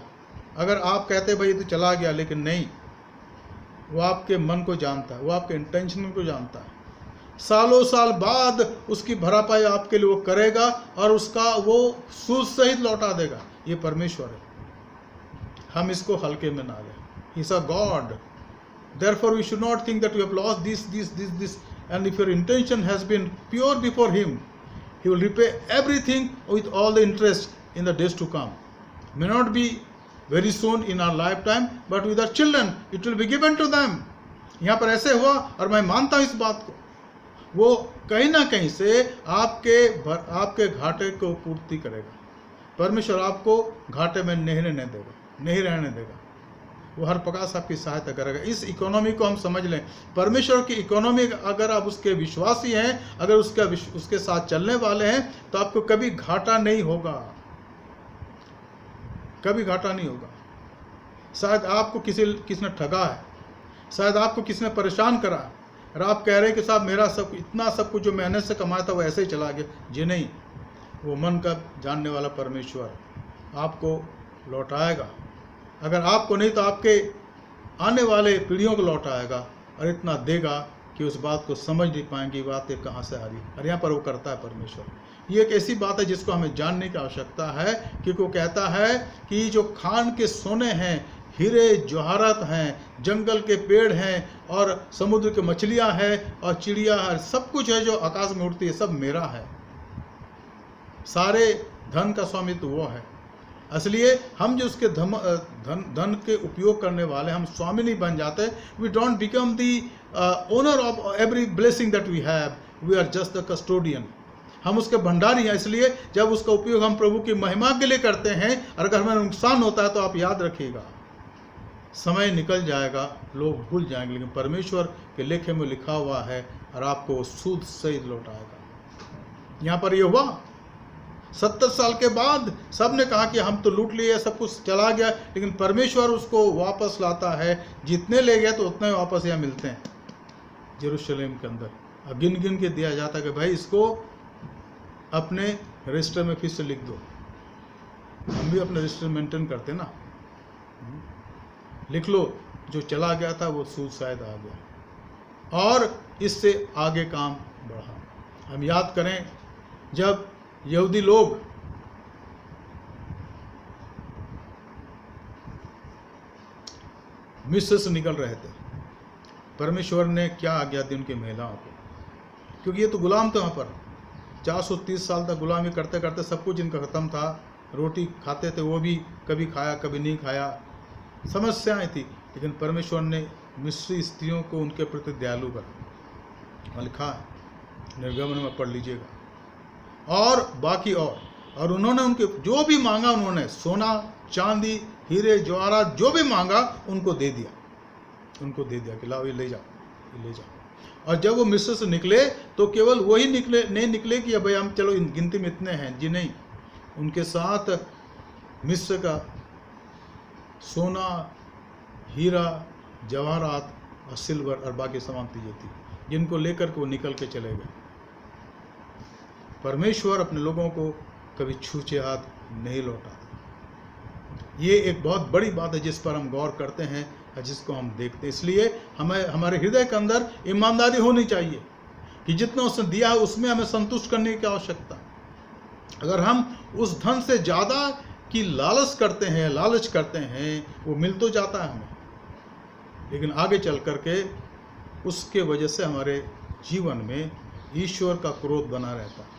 अगर आप कहते भाई तो चला गया, लेकिन नहीं, वो आपके मन को जानता है, वो आपके इंटेंशन को जानता है। सालों साल बाद उसकी भरपाई आपके लिए वो करेगा और उसका वो सूद सहित लौटा देगा। ये परमेश्वर है, हम इसको हल्के में ना लें। He is a God. Therefore we should not think that we have lost this and if your intention has been pure before Him, He will repay everything with all the interest in the days to come. May not be very soon in our lifetime, but with our children, it will be given to them. यहाँ पर ऐसे हुआ और मैं मानता हूँ इस बात को, वो कहीं ना कहीं से आपके घाटे को पूर्ति करेगा। परमेश्वर आपको घाटे में नहीं रहने देगा। वो हर प्रकार से आपकी सहायता करेगा। इस इकोनॉमी को हम समझ लें, परमेश्वर की इकोनॉमी, अगर आप उसके विश्वासी हैं, अगर उसके साथ चलने वाले हैं, तो आपको कभी घाटा नहीं होगा, कभी घाटा नहीं होगा। शायद आपको किसने ठगा है, शायद आपको किसने परेशान करा है, और आप कह रहे हैं कि साहब मेरा इतना सब कुछ जो मेहनत से कमाया था वो ऐसे ही चला गया। जी नहीं, वो मन का जानने वाला परमेश्वर आपको लौटाएगा। अगर आपको नहीं तो आपके आने वाले पीढ़ियों को लौटाएगा, और इतना देगा कि उस बात को समझ नहीं पाएंगे बात ये कहाँ से आ रही। और यहाँ पर वो करता है परमेश्वर। ये एक ऐसी बात है जिसको हमें जानने की आवश्यकता है, क्योंकि वो कहता है कि जो खान के सोने हैं, हीरे जवाहरात हैं, जंगल के पेड़ हैं, और समुद्र की मछलियाँ हैं, और चिड़िया है, सब कुछ है जो आकाश में उड़ती है, सब मेरा है। सारे धन का स्वामित्व वो है। इसलिए हम जो उसके धन के उपयोग करने वाले, हम स्वामी नहीं बन जाते। We don't become the owner of every blessing that we have, we are just the custodian. हम उसके भंडारी हैं। इसलिए जब उसका उपयोग हम प्रभु की महिमा के लिए करते हैं, और अगर हमें नुकसान होता है तो आप याद रखिएगा, समय निकल जाएगा, लोग भूल जाएंगे, लेकिन परमेश्वर के लेखे में लिखा हुआ है और आपको सूद सहित लौटाएगा। यहाँ पर ये हुआ 70 साल के बाद सब ने कहा कि हम तो लूट लिए, सब कुछ चला गया, लेकिन परमेश्वर उसको वापस लाता है। जितने ले गए तो उतने वापस यहाँ मिलते हैं यरूशलेम के अंदर। अब गिन गिन के दिया जाता है कि भाई इसको अपने रजिस्टर में फिर से लिख दो। हम भी अपने रजिस्टर मेंटेन करते ना, लिख लो जो चला गया था वो सूद शायद आ गया, और इससे आगे काम बढ़ा। हम याद करें जब यहूदी लोग मिस्र से निकल रहे थे, परमेश्वर ने क्या आज्ञा दी उनकी महिलाओं को, क्योंकि ये तो गुलाम थे वहाँ पर। 430 साल तक गुलामी करते करते सब कुछ इनका ख़त्म था। रोटी खाते थे, वो भी कभी खाया कभी नहीं खाया, समस्याएं थी, लेकिन परमेश्वर ने मिस्री स्त्रियों को उनके प्रति दयालु करा। लिखा है निर्गमन में, पढ़ लीजिएगा। और बाकी और उन्होंने उनके जो भी मांगा, उन्होंने सोना चांदी हीरे जवाहरात जो भी मांगा उनको दे दिया कि लाओ ये ले जाओ। और जब वो मिस्र से निकले तो केवल वही नहीं निकले कि भाई हम चलो गिनती में इतने हैं, जी नहीं, उनके साथ मिस्र का सोना हीरा जवाहरात और सिल्वर और बाकी सामान चीजें थी, जिनको लेकर के वो निकल के चले गए। परमेश्वर अपने लोगों को कभी छूछे हाथ नहीं लौटाता। ये एक बहुत बड़ी बात है जिस पर हम गौर करते हैं और जिसको हम देखते हैं। इसलिए हमें हमारे हृदय के अंदर ईमानदारी होनी चाहिए कि जितना उसने दिया है उसमें हमें संतुष्ट करने की आवश्यकता। अगर हम उस धन से ज़्यादा की लालच करते हैं, वो मिल तो जाता है हमें, लेकिन आगे चल करके उसके वजह से हमारे जीवन में ईश्वर का क्रोध बना रहता है।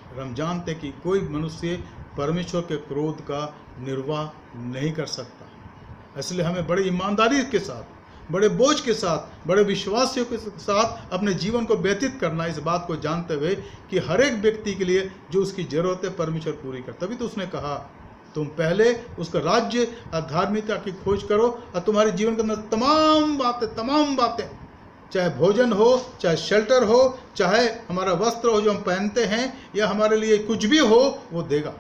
और हम जानते हैं कि कोई मनुष्य परमेश्वर के क्रोध का निर्वाह नहीं कर सकता। इसलिए हमें बड़ी ईमानदारी के साथ, बड़े बोझ के साथ, बड़े विश्वासियों के साथ अपने जीवन को व्यतीत करना, इस बात को जानते हुए कि हर एक व्यक्ति के लिए जो उसकी जरूरत है परमेश्वर पूरी कर। तभी तो उसने कहा तुम पहले उसका राज्य और धार्मिकता की खोज करो और तुम्हारे जीवन के अंदर तमाम बातें, चाहे भोजन हो, चाहे शेल्टर हो, चाहे हमारा वस्त्र हो जो हम पहनते हैं, या हमारे लिए कुछ भी हो, वो देगा।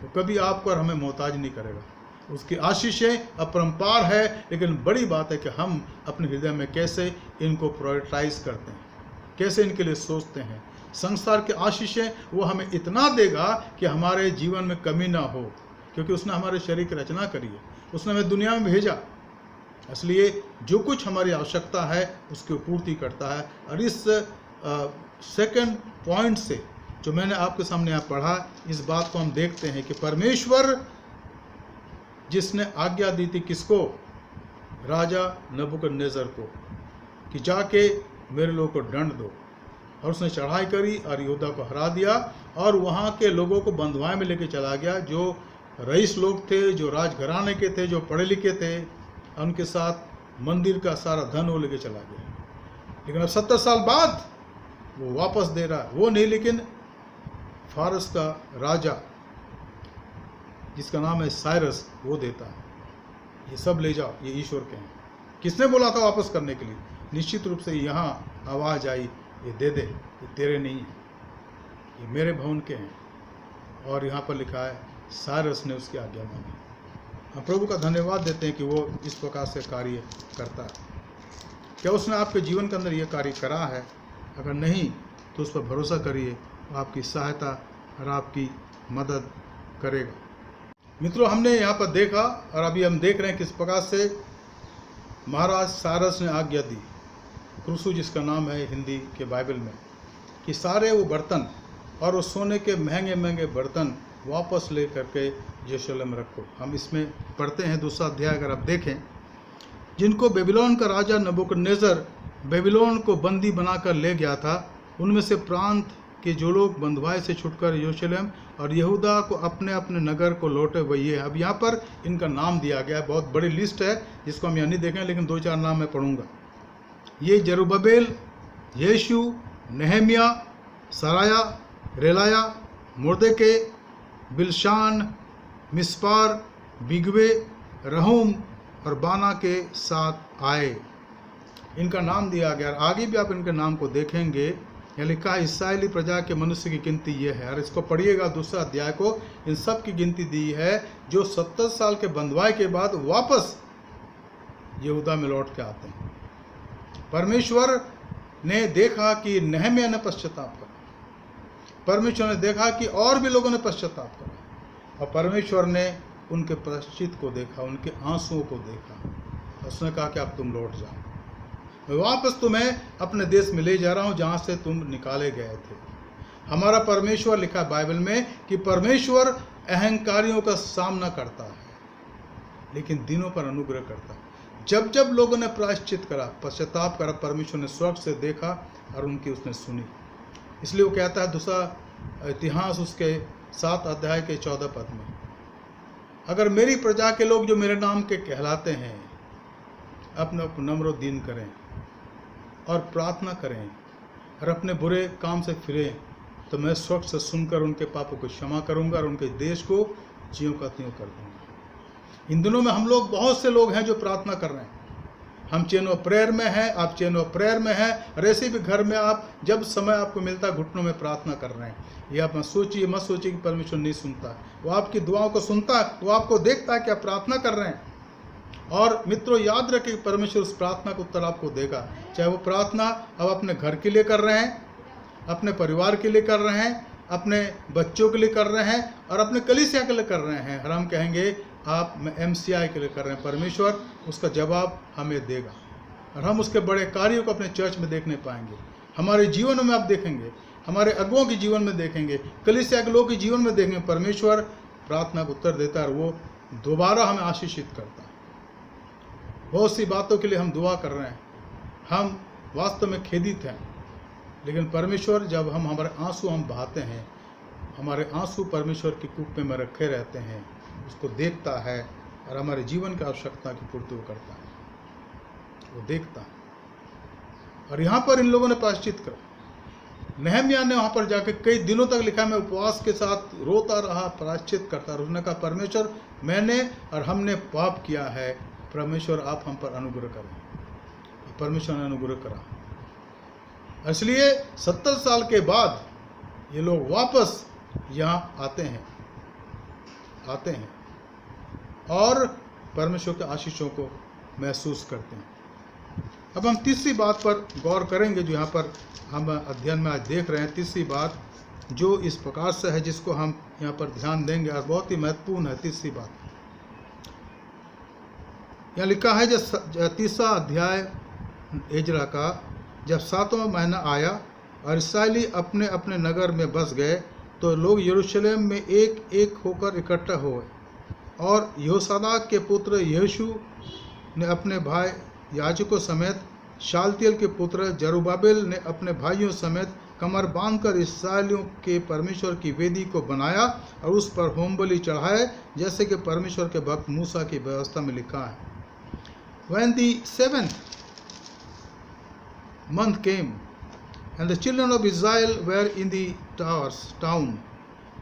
वो कभी आपको और हमें मोहताज नहीं करेगा। उसकी आशीषें अपरंपार है, लेकिन बड़ी बात है कि हम अपने हृदय में कैसे इनको प्रायोरिटाइज करते हैं, कैसे इनके लिए सोचते हैं। संसार की आशीषें वो हमें इतना देगा कि हमारे जीवन में कमी ना हो, क्योंकि उसने हमारे शरीर की रचना करी है, उसने हमें दुनिया में भेजा। इसलिए जो कुछ हमारी आवश्यकता है उसकी पूर्ति करता है। और इस सेकंड पॉइंट से जो मैंने आपके सामने यहाँ पढ़ा, इस बात को हम देखते हैं कि परमेश्वर जिसने आज्ञा दी थी किसको, राजा नबूकदनेस्सर को, कि जाके मेरे लोगों को दंड दो। और उसने चढ़ाई करी और यहूदा को हरा दिया और वहाँ के लोगों को बंधुआई में लेके चला गया। जो रईस लोग थे, जो राजघराने के थे, जो पढ़े लिखे थे, उनके साथ मंदिर का सारा धन वो लेके चला गया। लेकिन अब 70 साल बाद वो वापस दे रहा है। वो नहीं, लेकिन फारस का राजा जिसका नाम है साइरस, वो देता है। ये सब ले जाओ, ये ईश्वर के हैं। किसने बोला था वापस करने के लिए? निश्चित रूप से यहाँ आवाज़ आई, ये दे दे, ये तेरे नहीं है, ये मेरे भवन के हैं। और यहाँ पर लिखा है साइरस ने उसकी आज्ञा मानी। हम प्रभु का धन्यवाद देते हैं कि वो इस प्रकार से कार्य करता है। क्या उसने आपके जीवन के अंदर ये कार्य करा है? अगर नहीं तो उस पर भरोसा करिए, वो आपकी सहायता और आपकी मदद करेगा। मित्रों, हमने यहाँ पर देखा और अभी हम देख रहे हैं किस प्रकार से महाराज साइरस ने आज्ञा दी, क्रूसू जिसका नाम है हिंदी के बाइबल में, कि सारे वो बर्तन और वो सोने के महंगे महंगे बर्तन वापस ले करके यरूशलेम में रखो। हम इसमें पढ़ते हैं 2 अध्याय, अगर आप देखें, जिनको बेबीलोन का राजा नबूकदनेस्सर बेबीलोन को बंदी बनाकर ले गया था, उनमें से प्रांत के जो लोग बंधुआई से छुटकर यरूशलेम और यहूदा को अपने अपने नगर को लौटे हुए ये। अब यहाँ पर इनका नाम दिया गया है। बहुत बड़ी लिस्ट है जिसको हम यहाँ नहीं देखें, लेकिन 2-4 नाम मैं पढ़ूंगा। ये जरुब्बाबेल, यीशु, नेहमिया, सराया, रेलाया, मुर्देके, बिलशान, मिस्पार, बिगवे, रहूम और बाना के साथ आए। इनका नाम दिया गया। आगे भी आप इनके नाम को देखेंगे, यहाँ लिखा है इस्राएली प्रजा के मनुष्य की गिनती ये है। और इसको पढ़िएगा 2 अध्याय को, इन सब की गिनती दी है जो 70 साल के बंधुआई के बाद वापस यहूदा में लौट के आते हैं। परमेश्वर ने देखा कि नेहमिया ने पश्चाताप करा, परमेश्वर ने देखा कि और भी लोगों ने पश्चाताप करा, और परमेश्वर ने उनके प्रायश्चित को देखा, उनके आंसुओं को देखा। उसने कहा कि अब तुम लौट जाओ, मैं वापस तुम्हें अपने देश में ले जा रहा हूं जहां से तुम निकाले गए थे। हमारा परमेश्वर, लिखा बाइबल में कि परमेश्वर अहंकारियों का सामना करता है, लेकिन दिनों पर अनुग्रह करता है। जब जब लोगों ने प्रायश्चित करा, पश्चाताप करा, परमेश्वर ने स्वर्ग से देखा और उनकी उसने सुनी। इसलिए वो कहता है 2 इतिहास उसके 7 अध्याय के 14 पद में, अगर मेरी प्रजा के लोग जो मेरे नाम के कहलाते हैं अपने को नम्र दीन करें और प्रार्थना करें और अपने बुरे काम से फिरें, तो मैं स्वर्ग से सुनकर उनके पापों को क्षमा करूंगा और उनके देश को ज्यों का त्यों कर दूंगा। इन दिनों में हम लोग, बहुत से लोग हैं जो प्रार्थना कर रहे हैं। हम चेन ऑफ प्रेयर में हैं, आप चेन ऑफ प्रेयर में हैं, और ऐसे भी घर में आप जब समय आपको मिलता है घुटनों में प्रार्थना कर रहे हैं। ये आप मत सोचिए कि परमेश्वर नहीं सुनता। वो आपकी दुआओं को सुनता है, वो आपको देखता है कि आप प्रार्थना कर रहे हैं। और मित्रों, याद रखें कि परमेश्वर उस प्रार्थना का उत्तर आपको देगा, चाहे वो प्रार्थना अब अपने घर के लिए कर रहे हैं, अपने परिवार के लिए कर रहे हैं, अपने बच्चों के लिए कर रहे हैं, और अपने कलीसिया के लिए कर रहे हैं। और हम कहेंगे आप MCI के लिए कर रहे हैं, परमेश्वर उसका जवाब हमें देगा और हम उसके बड़े कार्यों को अपने चर्च में देखने पाएंगे। हमारे जीवन में आप देखेंगे, हमारे अगुओं के जीवन में देखेंगे, कलीसिया के लोगों के जीवन में देखेंगे। परमेश्वर प्रार्थना को उत्तर देता है और वो दोबारा हमें आशीषित करता है। बहुत सी बातों के लिए हम दुआ कर रहे हैं, हम वास्तव में खेदित हैं, लेकिन परमेश्वर जब हमारे आंसू हम बहाते हैं, हमारे आंसू परमेश्वर की कूप में रखे रहते हैं, उसको देखता है और हमारे जीवन की आवश्यकता की पूर्ति वो करता है, वो देखता है। और यहाँ पर इन लोगों ने प्रायश्चित करा। नेहमिया ने वहाँ पर जाकर कई दिनों तक लिखा, मैं उपवास के साथ रोता रहा, प्रायश्चित करता रहा। उसने कहा परमेश्वर, मैंने और हमने पाप किया है, परमेश्वर आप हम पर अनुग्रह करें। परमेश्वर ने अनुग्रह करा। इसलिए 70 साल के बाद ये लोग वापस यहाँ आते हैं और परमेश्वर के आशीषों को महसूस करते हैं। अब हम तीसरी बात पर गौर करेंगे जो यहाँ पर हम अध्ययन में आज देख रहे हैं। तीसरी बात जो इस प्रकार से है, जिसको हम यहाँ पर ध्यान देंगे और बहुत ही महत्वपूर्ण है। तीसरी बात यहाँ लिखा है, जब 3 अध्याय एजरा का, जब 7वां महीना आया और इस्राएली अपने अपने नगर में बस गए, तो लोग यरूशलेम में एक एक होकर इकट्ठा हुए। और यहोसादाक के पुत्र यहोशू ने अपने भाई याजकों समेत शालतियल के पुत्र जरुब्बाबेल ने अपने भाइयों समेत कमर बांधकर इसराइलियों के परमेश्वर की वेदी को बनाया और उस पर होमबलि चढ़ाए, जैसे कि परमेश्वर के भक्त मूसा की व्यवस्था में लिखा है। When the 7th month came and the children of Israel were in the town,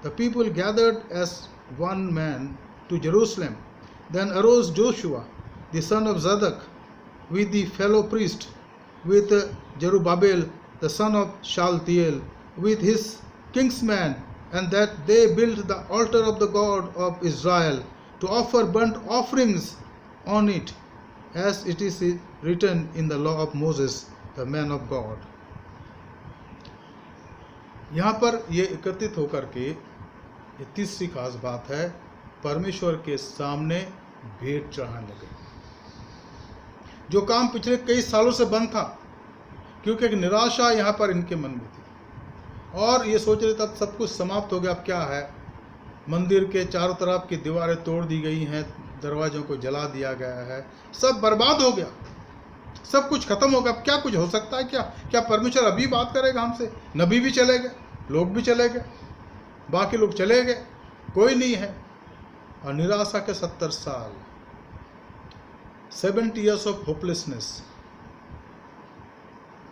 the people gathered as one man to Jerusalem. Then arose Joshua, the son of Zadok, with the fellow priest, with Zerubbabel, the son of Shaltiel, with his kinsmen, and that they built the altar of the God of Israel, to offer burnt offerings on it, as it is written in the law of Moses, the man of God. यहाँ पर ये एकत्रित होकर के ये तीसरी खास बात है, परमेश्वर के सामने भेंट चढ़ाने लगे, जो काम पिछले कई सालों से बंद था, क्योंकि एक निराशा यहाँ पर इनके मन में थी और ये सोच रहे तब सब कुछ समाप्त हो गया। अब क्या है, मंदिर के चारों तरफ की दीवारें तोड़ दी गई हैं, दरवाजों को जला दिया गया है, सब बर्बाद हो गया, सब कुछ खत्म हो गया। अब क्या कुछ हो सकता है? क्या परमेश्वर अभी बात करेगा हमसे? नबी भी चले गए, लोग भी चले गए, बाकी लोग चले गए, कोई नहीं है। और निराशा के 70 साल, 70 years of hopelessness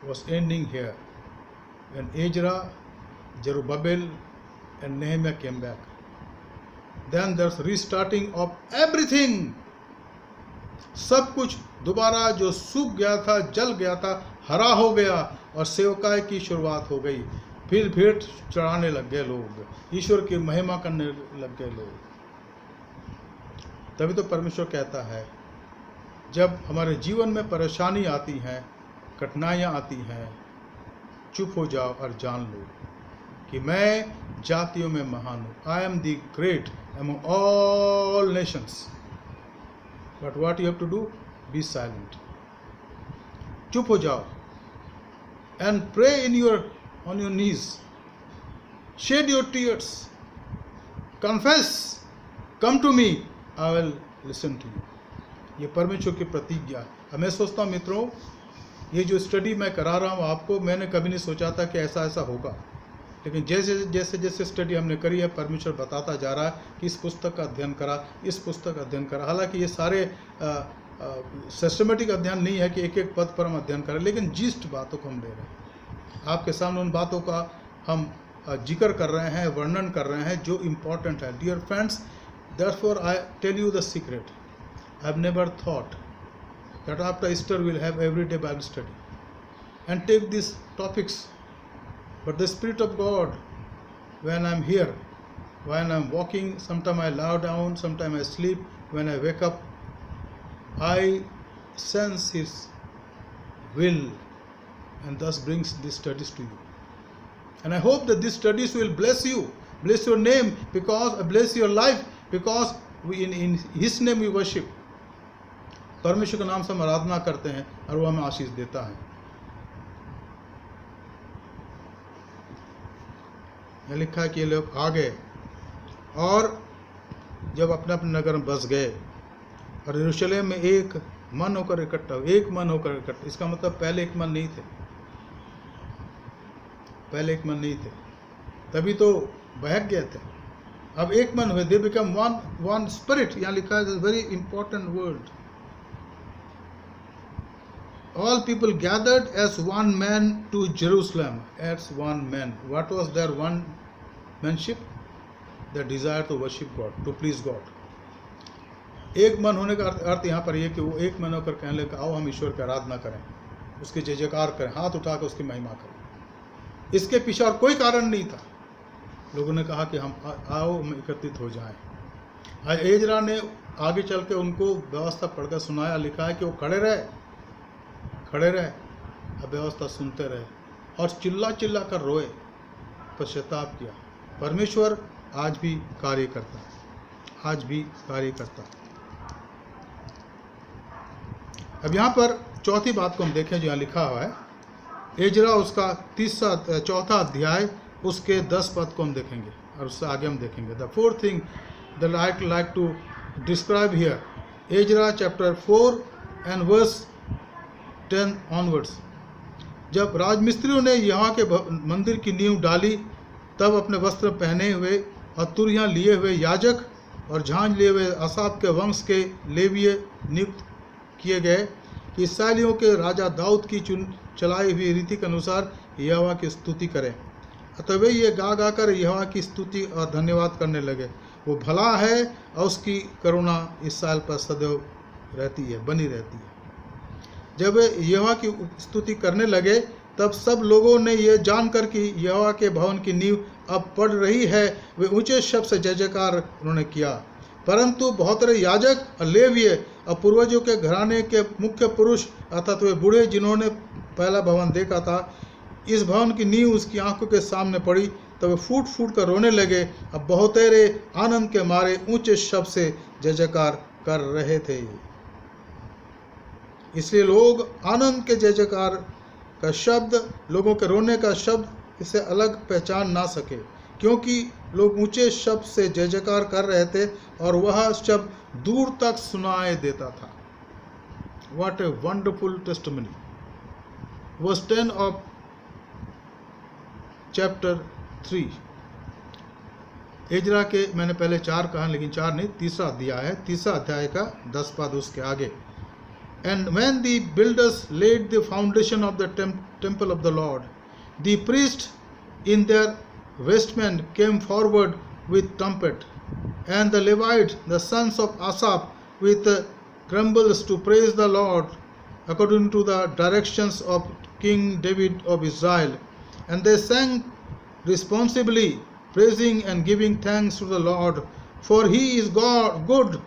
was ending here when Ezra, Zerubbabel and Nehemiah came back. Then there's restarting of everything. सब कुछ दोबारा जो सूख गया था, जल गया था, हरा हो गया और सेवकाई की शुरुआत हो गई। फिर भेंट चढ़ाने लग गए लोग, ईश्वर की महिमा करने लग गए लोग। तभी तो परमेश्वर कहता है, जब हमारे जीवन में परेशानी आती हैं, कठिनाइयाँ आती हैं, चुप हो जाओ और जान लो कि मैं जातियों में महान हूँ। I am the great among all nations. But what you have to do? Be silent. चुप हो जाओ and pray on your knees. Shed your tears. Confess. Come to me. I will listen to you. ये परमेश्वर की प्रतिज्ञा। अब मैं सोचता हूँ मित्रों, ये जो स्टडी मैं करा रहा हूँ आपको, मैंने कभी नहीं सोचा था कि ऐसा होगा, लेकिन जैसे स्टडी हमने करी है, परमेश्वर बताता जा रहा है कि इस पुस्तक का अध्ययन करा, इस पुस्तक का अध्ययन करा। हालांकि ये सारे सिस्टमेटिक अध्ययन नहीं है कि एक एक पद पर हम अध्ययन करें, लेकिन जिस्ट बातों को हम ले रहे हैं आपके सामने, उन बातों का हम जिक्र कर रहे हैं, वर्णन कर रहे हैं जो इम्पोर्टेंट है। Dear friends, therefore I tell you the secret. I have never thought that after Easter we will have everyday Bible study and take these topics. But the Spirit of God, when I'm here, when I'm walking, sometimes I lie down, sometimes I sleep, when I wake up, I sense His will and thus brings these studies to you. And I hope that these studies will bless you, bless your name, because bless your life, because we in His name we worship. परमेश्वर के नाम से हम आराधना करते हैं और वो हमें आशीष देता है। यहाँ लिखा है कि ये लोग आ गए और जब अपने अपने नगर में बस गए और यरूशलेम में एक मन होकर इकट्ठा हुए, एक मन होकर इकट्ठा। इसका मतलब पहले एक मन नहीं थे, पहले एक मन नहीं थे, तभी तो बहक गए थे। अब एक मन हुए, दे बिकम वन स्पिरिट। यहाँ लिखा है very important word, all people gathered as one man to Jerusalem, as one man. What was their one manship? The desire to worship God, to please God. एक मन होने का अर्थ यहाँ पर यह कि वो एक मन होकर कहने लगे, आओ हम ईश्वर की आराधना करें, उसके जय जयकार करें, हाथ उठाकर उसकी महिमा करें। इसके पीछे और कोई कारण नहीं था। लोगों ने कहा कि हम आओ, हम एकत्रित हो जाएं। आज एजरा ने आगे चल के उनको व्यवस्था पढ़कर सुनाया। लिखा है कि वो खड़े रहे, अब व्यवस्था सुनते रहे और चिल्ला कर रोए, पश्चाताप किया। परमेश्वर आज भी कार्य करता है, आज भी कार्य करता है। अब यहाँ पर चौथी बात को हम देखें जो यहाँ लिखा हुआ है, एजरा उसका चौथा अध्याय उसके 10 पद को हम देखेंगे और उससे आगे हम देखेंगे। The fourth thing that I like to describe here, Ezra chapter 4 and verse 10 onwards. जब राजमिस्त्रियों ने यहाँ के मंदिर की नींव डाली, तब अपने वस्त्र पहने हुए और तुरहियाँ लिए हुए याजक और झांझ लिए हुए आसाफ के वंश के लेवीय नियुक्त किए गए कि इस्राएलियों के राजा दाऊद की चलाई हुई रीति के अनुसार यहोवा की स्तुति करें। अतः वे ये गा गा कर यहोवा की स्तुति और धन्यवाद करने लगे। वो भला है और उसकी करुणा इस्राएल पर सदैव रहती है, बनी रहती है। जब वे यहोवा की स्तुति करने लगे, तब सब लोगों ने यह जानकर कि यहोवा के भवन की नींव अब पड़ रही है, वे ऊंचे शब्द से जय जयकार उन्होंने किया। परंतु बहुत सारे याजक और लेवीय और पूर्वजों के घराने के मुख्य पुरुष अर्थात वे बूढ़े जिन्होंने पहला भवन देखा था, इस भवन की नींव उसकी आंखों के सामने पड़ी, तब वे फूट फूट कर रोने लगे। अब बहुतेरे आनंद के मारे ऊंचे शब्द से जय जयकार कर रहे थे। इसलिए लोग आनंद के जय जयकार का शब्द, लोगों के रोने का शब्द इसे अलग पहचान ना सके, क्योंकि लोग ऊंचे शब्द से जय जयकार कर रहे थे और वह शब्द दूर तक सुनाई देता था। What a wonderful testimony. Verse 10 of chapter 3. Ezra के मैंने पहले 4 कहा, लेकिन 4 नहीं, तीसरा अध्याय है, तीसरा अध्याय का 10 पद उसके आगे। And when the builders laid the foundation of the temple of the Lord, the priests in their vestment came forward with trumpet, and the Levites, the sons of Asaph, with cymbals to praise the Lord, according to the directions of King David of Israel. And they sang responsibly, praising and giving thanks to the Lord, for He is God, good,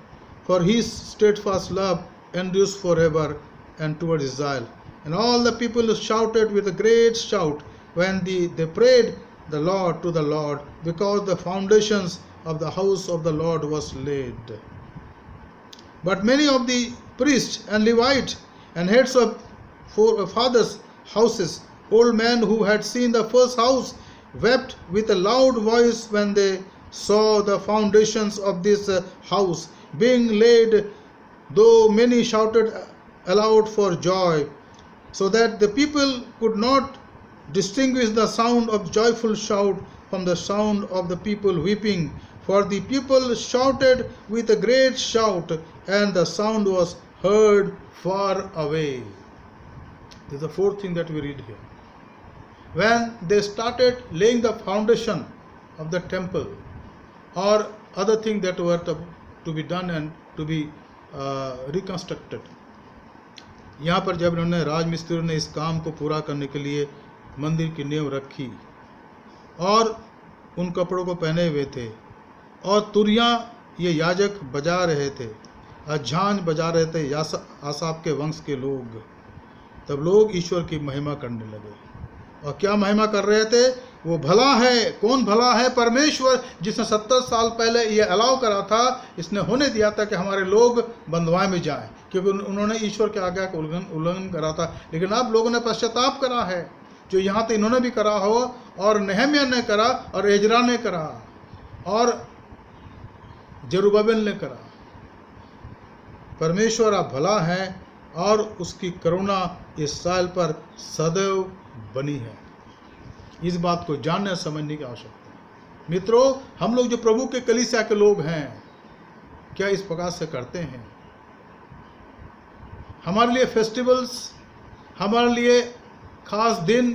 for His steadfast love endures forever, and toward Israel. And all the people shouted with a great shout when they prayed the Lord to the Lord, because the foundations of the house of the Lord was laid. But many of the priests and Levites and heads of fathers' houses, old men who had seen the first house, wept with a loud voice when they saw the foundations of this house being laid, though many shouted aloud for joy, so that the people could not distinguish the sound of joyful shout from the sound of the people weeping. For the people shouted with a great shout, and the sound was heard far away. This is the fourth thing that we read here. When they started laying the foundation of the temple or other things that were to be done and to be reconstructed, यहाँ पर जब उन्होंने राजमिस्त्रियों ने इस काम को पूरा करने के लिए मंदिर की नींव रखी और उन कपड़ों को पहने हुए थे और तुरियां ये याजक बजा रहे थे और झांझ बजा रहे थे आसाफ के वंश के लोग, तब लोग ईश्वर की महिमा करने लगे। और क्या महिमा कर रहे थे? वो भला है। कौन भला है? परमेश्वर, जिसने 70 साल पहले ये अलाउ करा था, इसने होने दिया था कि हमारे लोग बंधुआई में जाएं, क्योंकि उन्होंने ईश्वर के आज्ञा का उल्लंघन करा था। लेकिन अब लोगों ने पश्चाताप करा है, जो यहाँ तो इन्होंने भी करा हो और नेहम्याह ने करा और एजरा ने करा और जरुब्बाबेल ने करा। परमेश्वर आप भला है और उसकी करुणा इस्राएल पर सदैव बनी है। इस बात को जानने समझने की आवश्यकता है। मित्रों, हम लोग जो प्रभु के कलीसिया के लोग हैं, क्या इस प्रकार से करते हैं? हमारे लिए फेस्टिवल्स, हमारे लिए खास दिन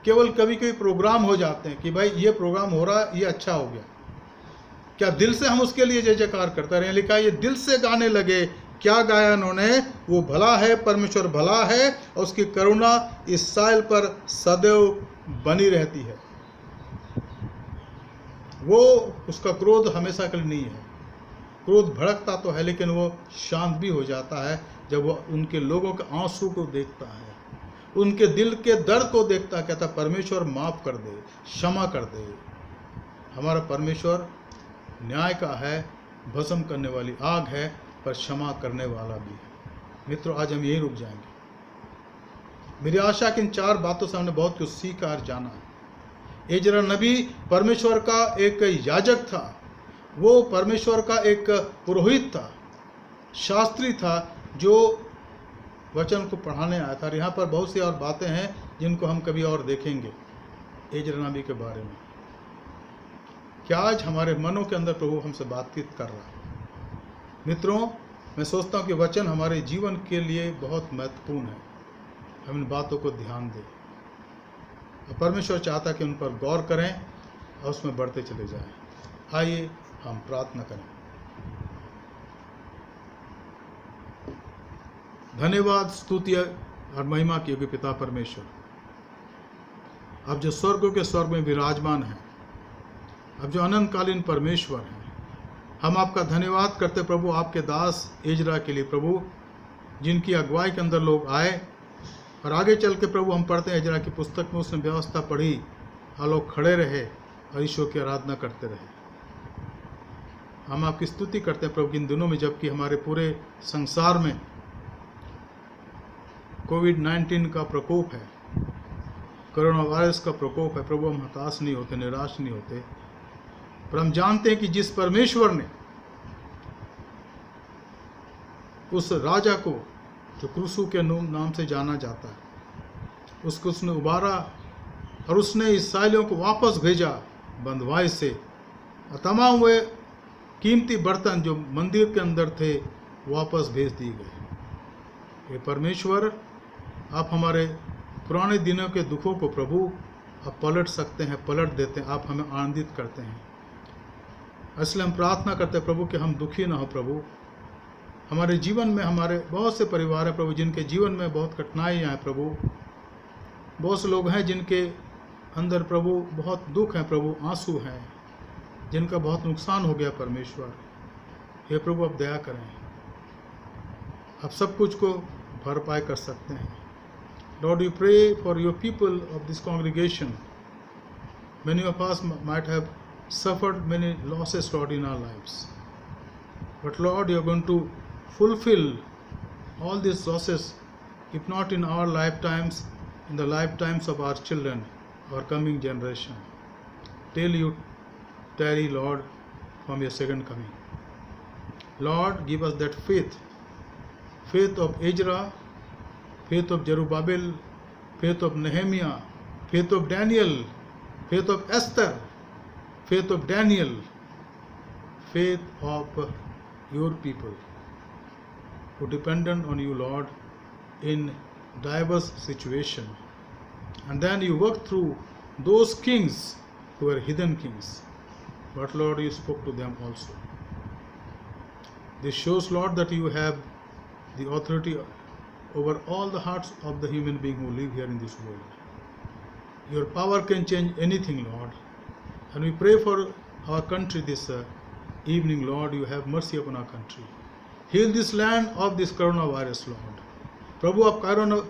केवल कभी कभी प्रोग्राम हो जाते हैं कि भाई ये प्रोग्राम हो रहा है, ये अच्छा हो गया। क्या दिल से हम उसके लिए जय जयकार करते रहे? लिखा ये दिल से गाने लगे। क्या गाया उन्होंने? वो भला है, परमेश्वर भला है और उसकी करुणा इस्राएल पर सदैव बनी रहती है। वो उसका क्रोध हमेशा के लिए नहीं है। क्रोध भड़कता तो है, लेकिन वो शांत भी हो जाता है जब वो उनके लोगों के आंसू को देखता है, उनके दिल के दर्द को देखता है। कहता परमेश्वर माफ कर दे, क्षमा कर दे। हमारा परमेश्वर न्याय का है, भस्म करने वाली आग है, पर क्षमा करने वाला भी है। मित्रों, आज हम यहीं रुक जाएंगे। मेरी आशा कि इन 4 बातों से हमने बहुत कुछ सीखा और जाना है। एजरा नबी परमेश्वर का एक याजक था, वो परमेश्वर का एक पुरोहित था, शास्त्री था, जो वचन को पढ़ाने आया था। और यहाँ पर बहुत सी और बातें हैं जिनको हम कभी और देखेंगे एजरा नबी के बारे में। क्या आज हमारे मनों के अंदर प्रभु हमसे बातचीत कर रहा है? मित्रों, मैं सोचता हूँ कि वचन हमारे जीवन के लिए बहुत महत्वपूर्ण है। हम इन बातों को ध्यान दें और परमेश्वर चाहता कि उन पर गौर करें और उसमें बढ़ते चले जाएं। आइए हम प्रार्थना करें। धन्यवाद, स्तुति और महिमा के योग्य पिता परमेश्वर, अब जो स्वर्गों के स्वर्ग में विराजमान है, अब जो अनंतकालीन परमेश्वर हैं, हम आपका धन्यवाद करते प्रभु आपके दास एजरा के लिए प्रभु, जिनकी अगुवाई के अंदर लोग आए और आगे चल के प्रभु हम पढ़ते हैं एजरा की पुस्तक में उसने व्यवस्था पढ़ी और लोग खड़े रहे और ईश्वर की आराधना करते रहे। हम आपकी स्तुति करते हैं प्रभु इन दिनों में, जबकि हमारे पूरे संसार में कोविड-19 का प्रकोप है, कोरोना वायरस का प्रकोप है प्रभु, हम हताश नहीं होते, निराश नहीं होते, पर हम जानते हैं कि जिस परमेश्वर ने उस राजा को जो क्रूसू के नाम से जाना जाता है, उसको उसने उबारा और उसने इस्राएलियों को वापस भेजा बंधुआई से, और तमाम वे कीमती बर्तन जो मंदिर के अंदर थे वापस भेज दिए गए। ये परमेश्वर, आप हमारे पुराने दिनों के दुखों को प्रभु आप पलट सकते हैं, पलट देते हैं, आप हमें आनंदित करते हैं। इसलिए हम प्रार्थना करते हैं प्रभु कि हम दुखी ना हो प्रभु। हमारे जीवन में हमारे बहुत से परिवार हैं प्रभु जिनके जीवन में बहुत कठिनाइयाँ हैं प्रभु, बहुत से लोग हैं जिनके अंदर प्रभु बहुत दुख है प्रभु, आंसू हैं, जिनका बहुत नुकसान हो गया परमेश्वर। हे प्रभु आप दया करें, आप सब कुछ को भरपाई कर सकते हैं। Lord, we pray for your people of this congregation. Many of us might have suffered many losses, Lord, in our lives. But Lord, you are going to fulfill all these losses, if not in our lifetimes, in the lifetimes of our children, our coming generation. Till you tarry, Lord, from your second coming. Lord, give us that faith, faith of Ezra, faith of Zerubbabel, faith of Nehemiah, faith of Daniel, faith of Esther, faith of Daniel, faith of your people who dependent on you, Lord, in diverse situation. And then you work through those kings who were hidden kings. But Lord, you spoke to them also. This shows, Lord, that you have the authority over all the hearts of the human being who live here in this world. Your power can change anything, Lord. And we pray for our country this evening, Lord. You have mercy upon our country. Heal this land of this coronavirus, Lord. प्रभु आप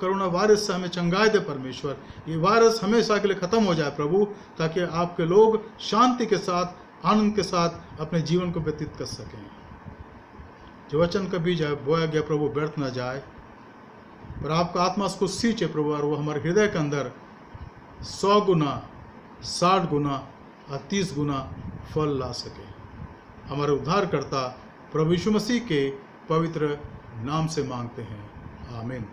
कोरोना वायरस से हमें चंगाई दे परमेश्वर, ये वायरस हमेशा के लिए ख़त्म हो जाए प्रभु, ताकि आपके लोग शांति के साथ, आनंद के साथ अपने जीवन को व्यतीत कर सकें। जो वचन का बीज बोया गया प्रभु व्यर्थ न जाए, पर आपका आत्मा उसको सींचे प्रभु, और वो हमारे हृदय के अंदर 100 गुना, 60 गुना और 30 गुना फल ला सके। हमारे उद्धारकर्ता प्रभु यीशु मसीह के पवित्र नाम से मांगते हैं, आमीन।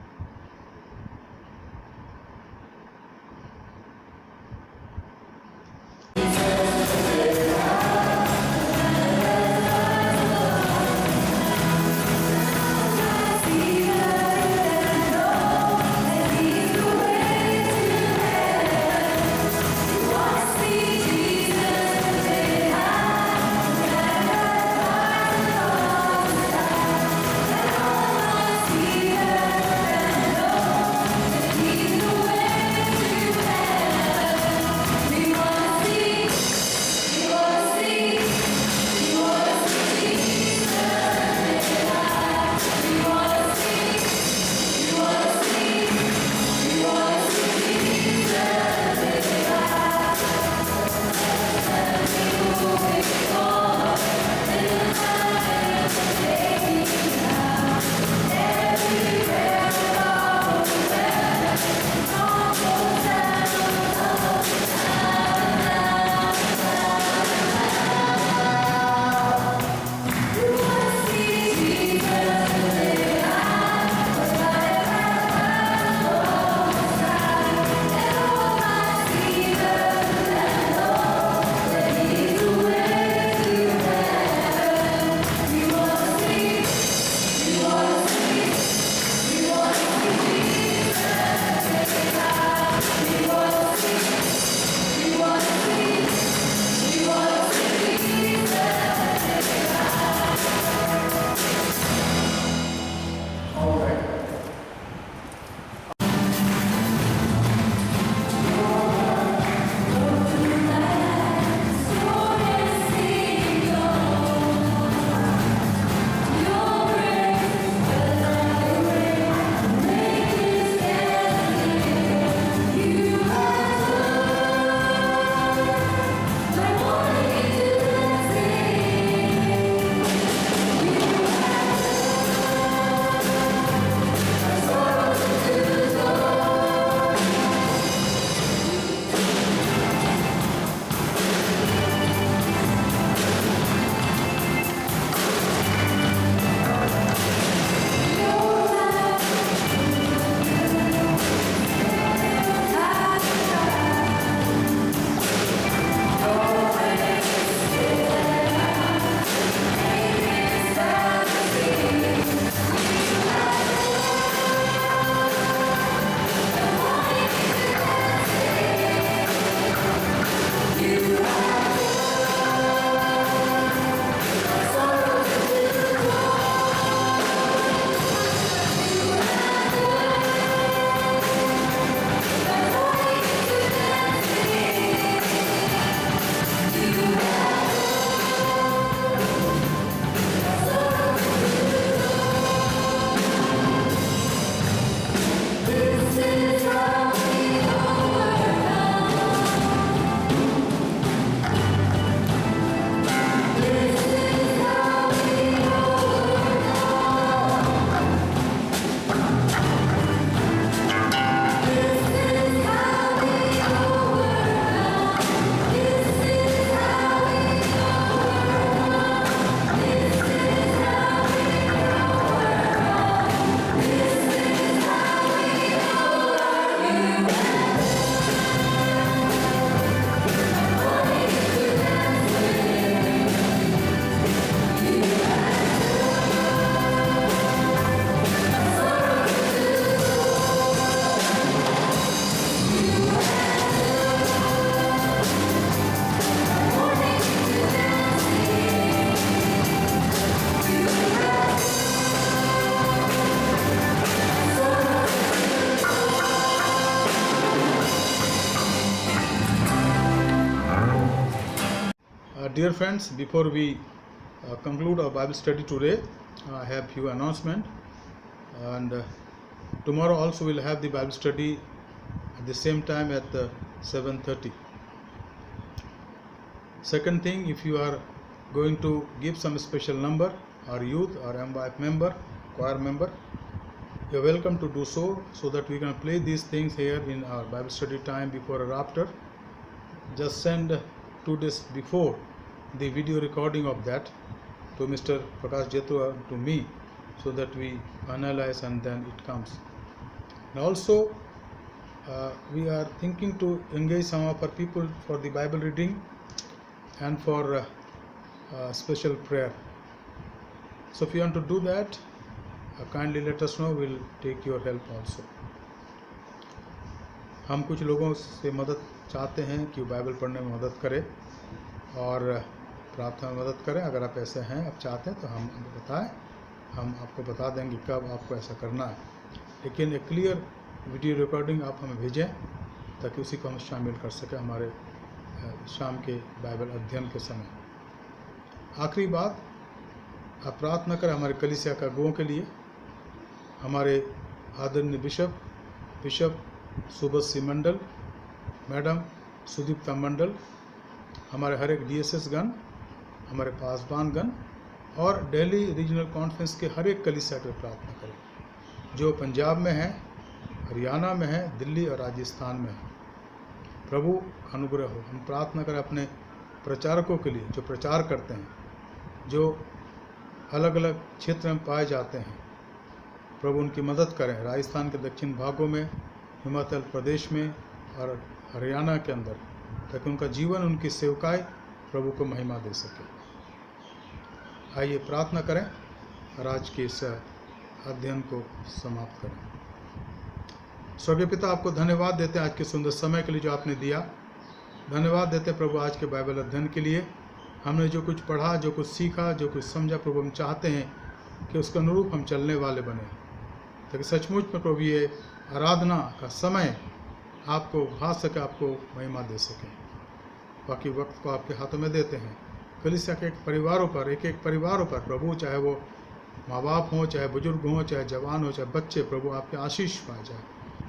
Dear friends, before we conclude our Bible study today, I have few announcement, and tomorrow also we'll have the Bible study at the same time at 7:30. Second thing, if you are going to give some special number, or youth or MYF member, choir member, you're welcome to do so that we can play these things here in our Bible study time before or after. Just send 2 days before the video recording of that to Mr. Prakash Jetu or to me, so that we analyze and then it comes. And also we are thinking to engage some of our people for the Bible reading and for special prayer. So if you want to do that, kindly let us know, we'll take your help also. हम कुछ लोगों से मदद चाहते हैं कि बाइबल पढ़ने में मदद करें और प्रार्थना में मदद करें. अगर आप ऐसे हैं, आप चाहते हैं तो हम बताएं, हम आपको बता देंगे कब आपको ऐसा करना है. लेकिन एक क्लियर वीडियो रिकॉर्डिंग आप हमें भेजें ताकि उसी को हम शामिल कर सकें हमारे शाम के बाइबल अध्ययन के समय. आखिरी बात, आप प्रार्थना करें हमारे कलीसिया का अगुओं के लिए, हमारे आदरणीय बिशप सुबोध मंडल, मैडम सुदीप्ता मंडल, हमारे हर एक DSS गण, हमारे पासवान गण और दिल्ली रीजनल कॉन्फ्रेंस के हर एक कलीसिया पर प्रार्थना करें जो पंजाब में है, हरियाणा में है, दिल्ली और राजस्थान में है. प्रभु अनुग्रह हो. हम प्रार्थना करें अपने प्रचारकों के लिए जो प्रचार करते हैं, जो अलग अलग क्षेत्र में पाए जाते हैं. प्रभु उनकी मदद करें. राजस्थान के दक्षिण भागों में, हिमाचल प्रदेश में और हरियाणा के अंदर, ताकि उनका जीवन, उनकी सेवकाई प्रभु को महिमा दे सके. आइए प्रार्थना करें और आज के इस अध्ययन को समाप्त करें. स्वर्गीय पिता, आपको धन्यवाद देते हैं आज के सुंदर समय के लिए जो आपने दिया. धन्यवाद देते प्रभु आज के बाइबल अध्ययन के लिए. हमने जो कुछ पढ़ा, जो कुछ सीखा, जो कुछ समझा, प्रभु हम चाहते हैं कि उसके अनुरूप हम चलने वाले बने, ताकि सचमुच में प्रभु ये आराधना का समय आपको भा सके, आपको महिमा दे सके. बाकी वक्त को आपके हाथों में देते हैं. कलीसिया के एक परिवारों पर प्रभु, चाहे वो माँ बाप हों, चाहे बुजुर्ग हों, चाहे जवान हो, चाहे बच्चे, प्रभु आपके आशीष पाए जाए.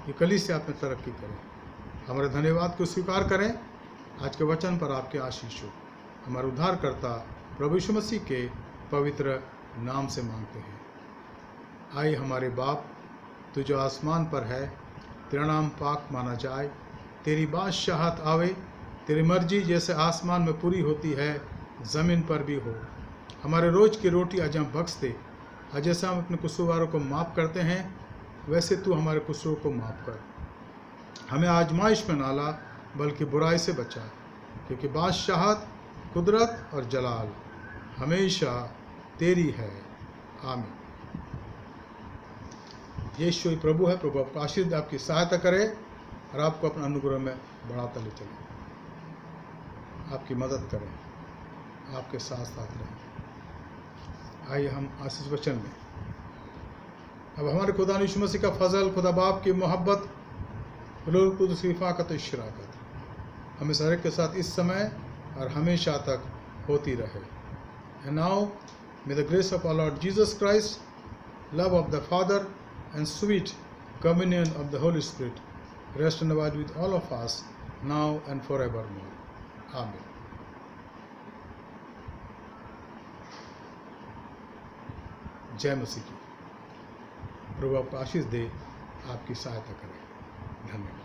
ये कलीसिया आप में तरक्की करें. हमारे धन्यवाद को स्वीकार करें. आज के वचन पर आपके आशीष हो. हमारे उद्धारकर्ता प्रभु यीशु मसीह के पवित्र नाम से मांगते हैं. आइए हमारे बाप, तू जो आसमान पर है, तेरा नाम पाक माना जाए. तेरी बादशाहत आवे. तेरी मर्जी जैसे आसमान में पूरी होती है, ज़मीन पर भी हो. हमारे रोज़ की रोटी आज हम बख्श दे. आज जैसे हम अपने कसूरवारों को माफ़ करते हैं, वैसे तू हमारे कसूरों को माफ़ कर. हमें आजमाइश में ना ला, बल्कि बुराई से बचा, क्योंकि बादशाहत, कुदरत और जलाल हमेशा तेरी है. आमीन. यीशु ही प्रभु है. प्रभु आपको आशीष दे, आपकी सहायता करे और आपको अपना अनुग्रह में बढ़ाता ले चले, आपकी मदद करें, आपके साथ साथ रहें. आइए हम आशीष वचन में अब हमारे खुदा यीशु मसीह का फजल, खुदा बाप की मोहब्बत, रूह कुद्दूस की हिफाज़त और शराकत हमें हर एक के साथ इस समय और हमेशा तक होती रहे. And now may the grace of our Lord Jesus Christ, love of the Father and sweet communion of the Holy Spirit rest and abide with all of us now and forevermore. Amen. जय मसीह की. प्रभु आपको आशीष दे, आपकी सहायता करे. धन्यवाद.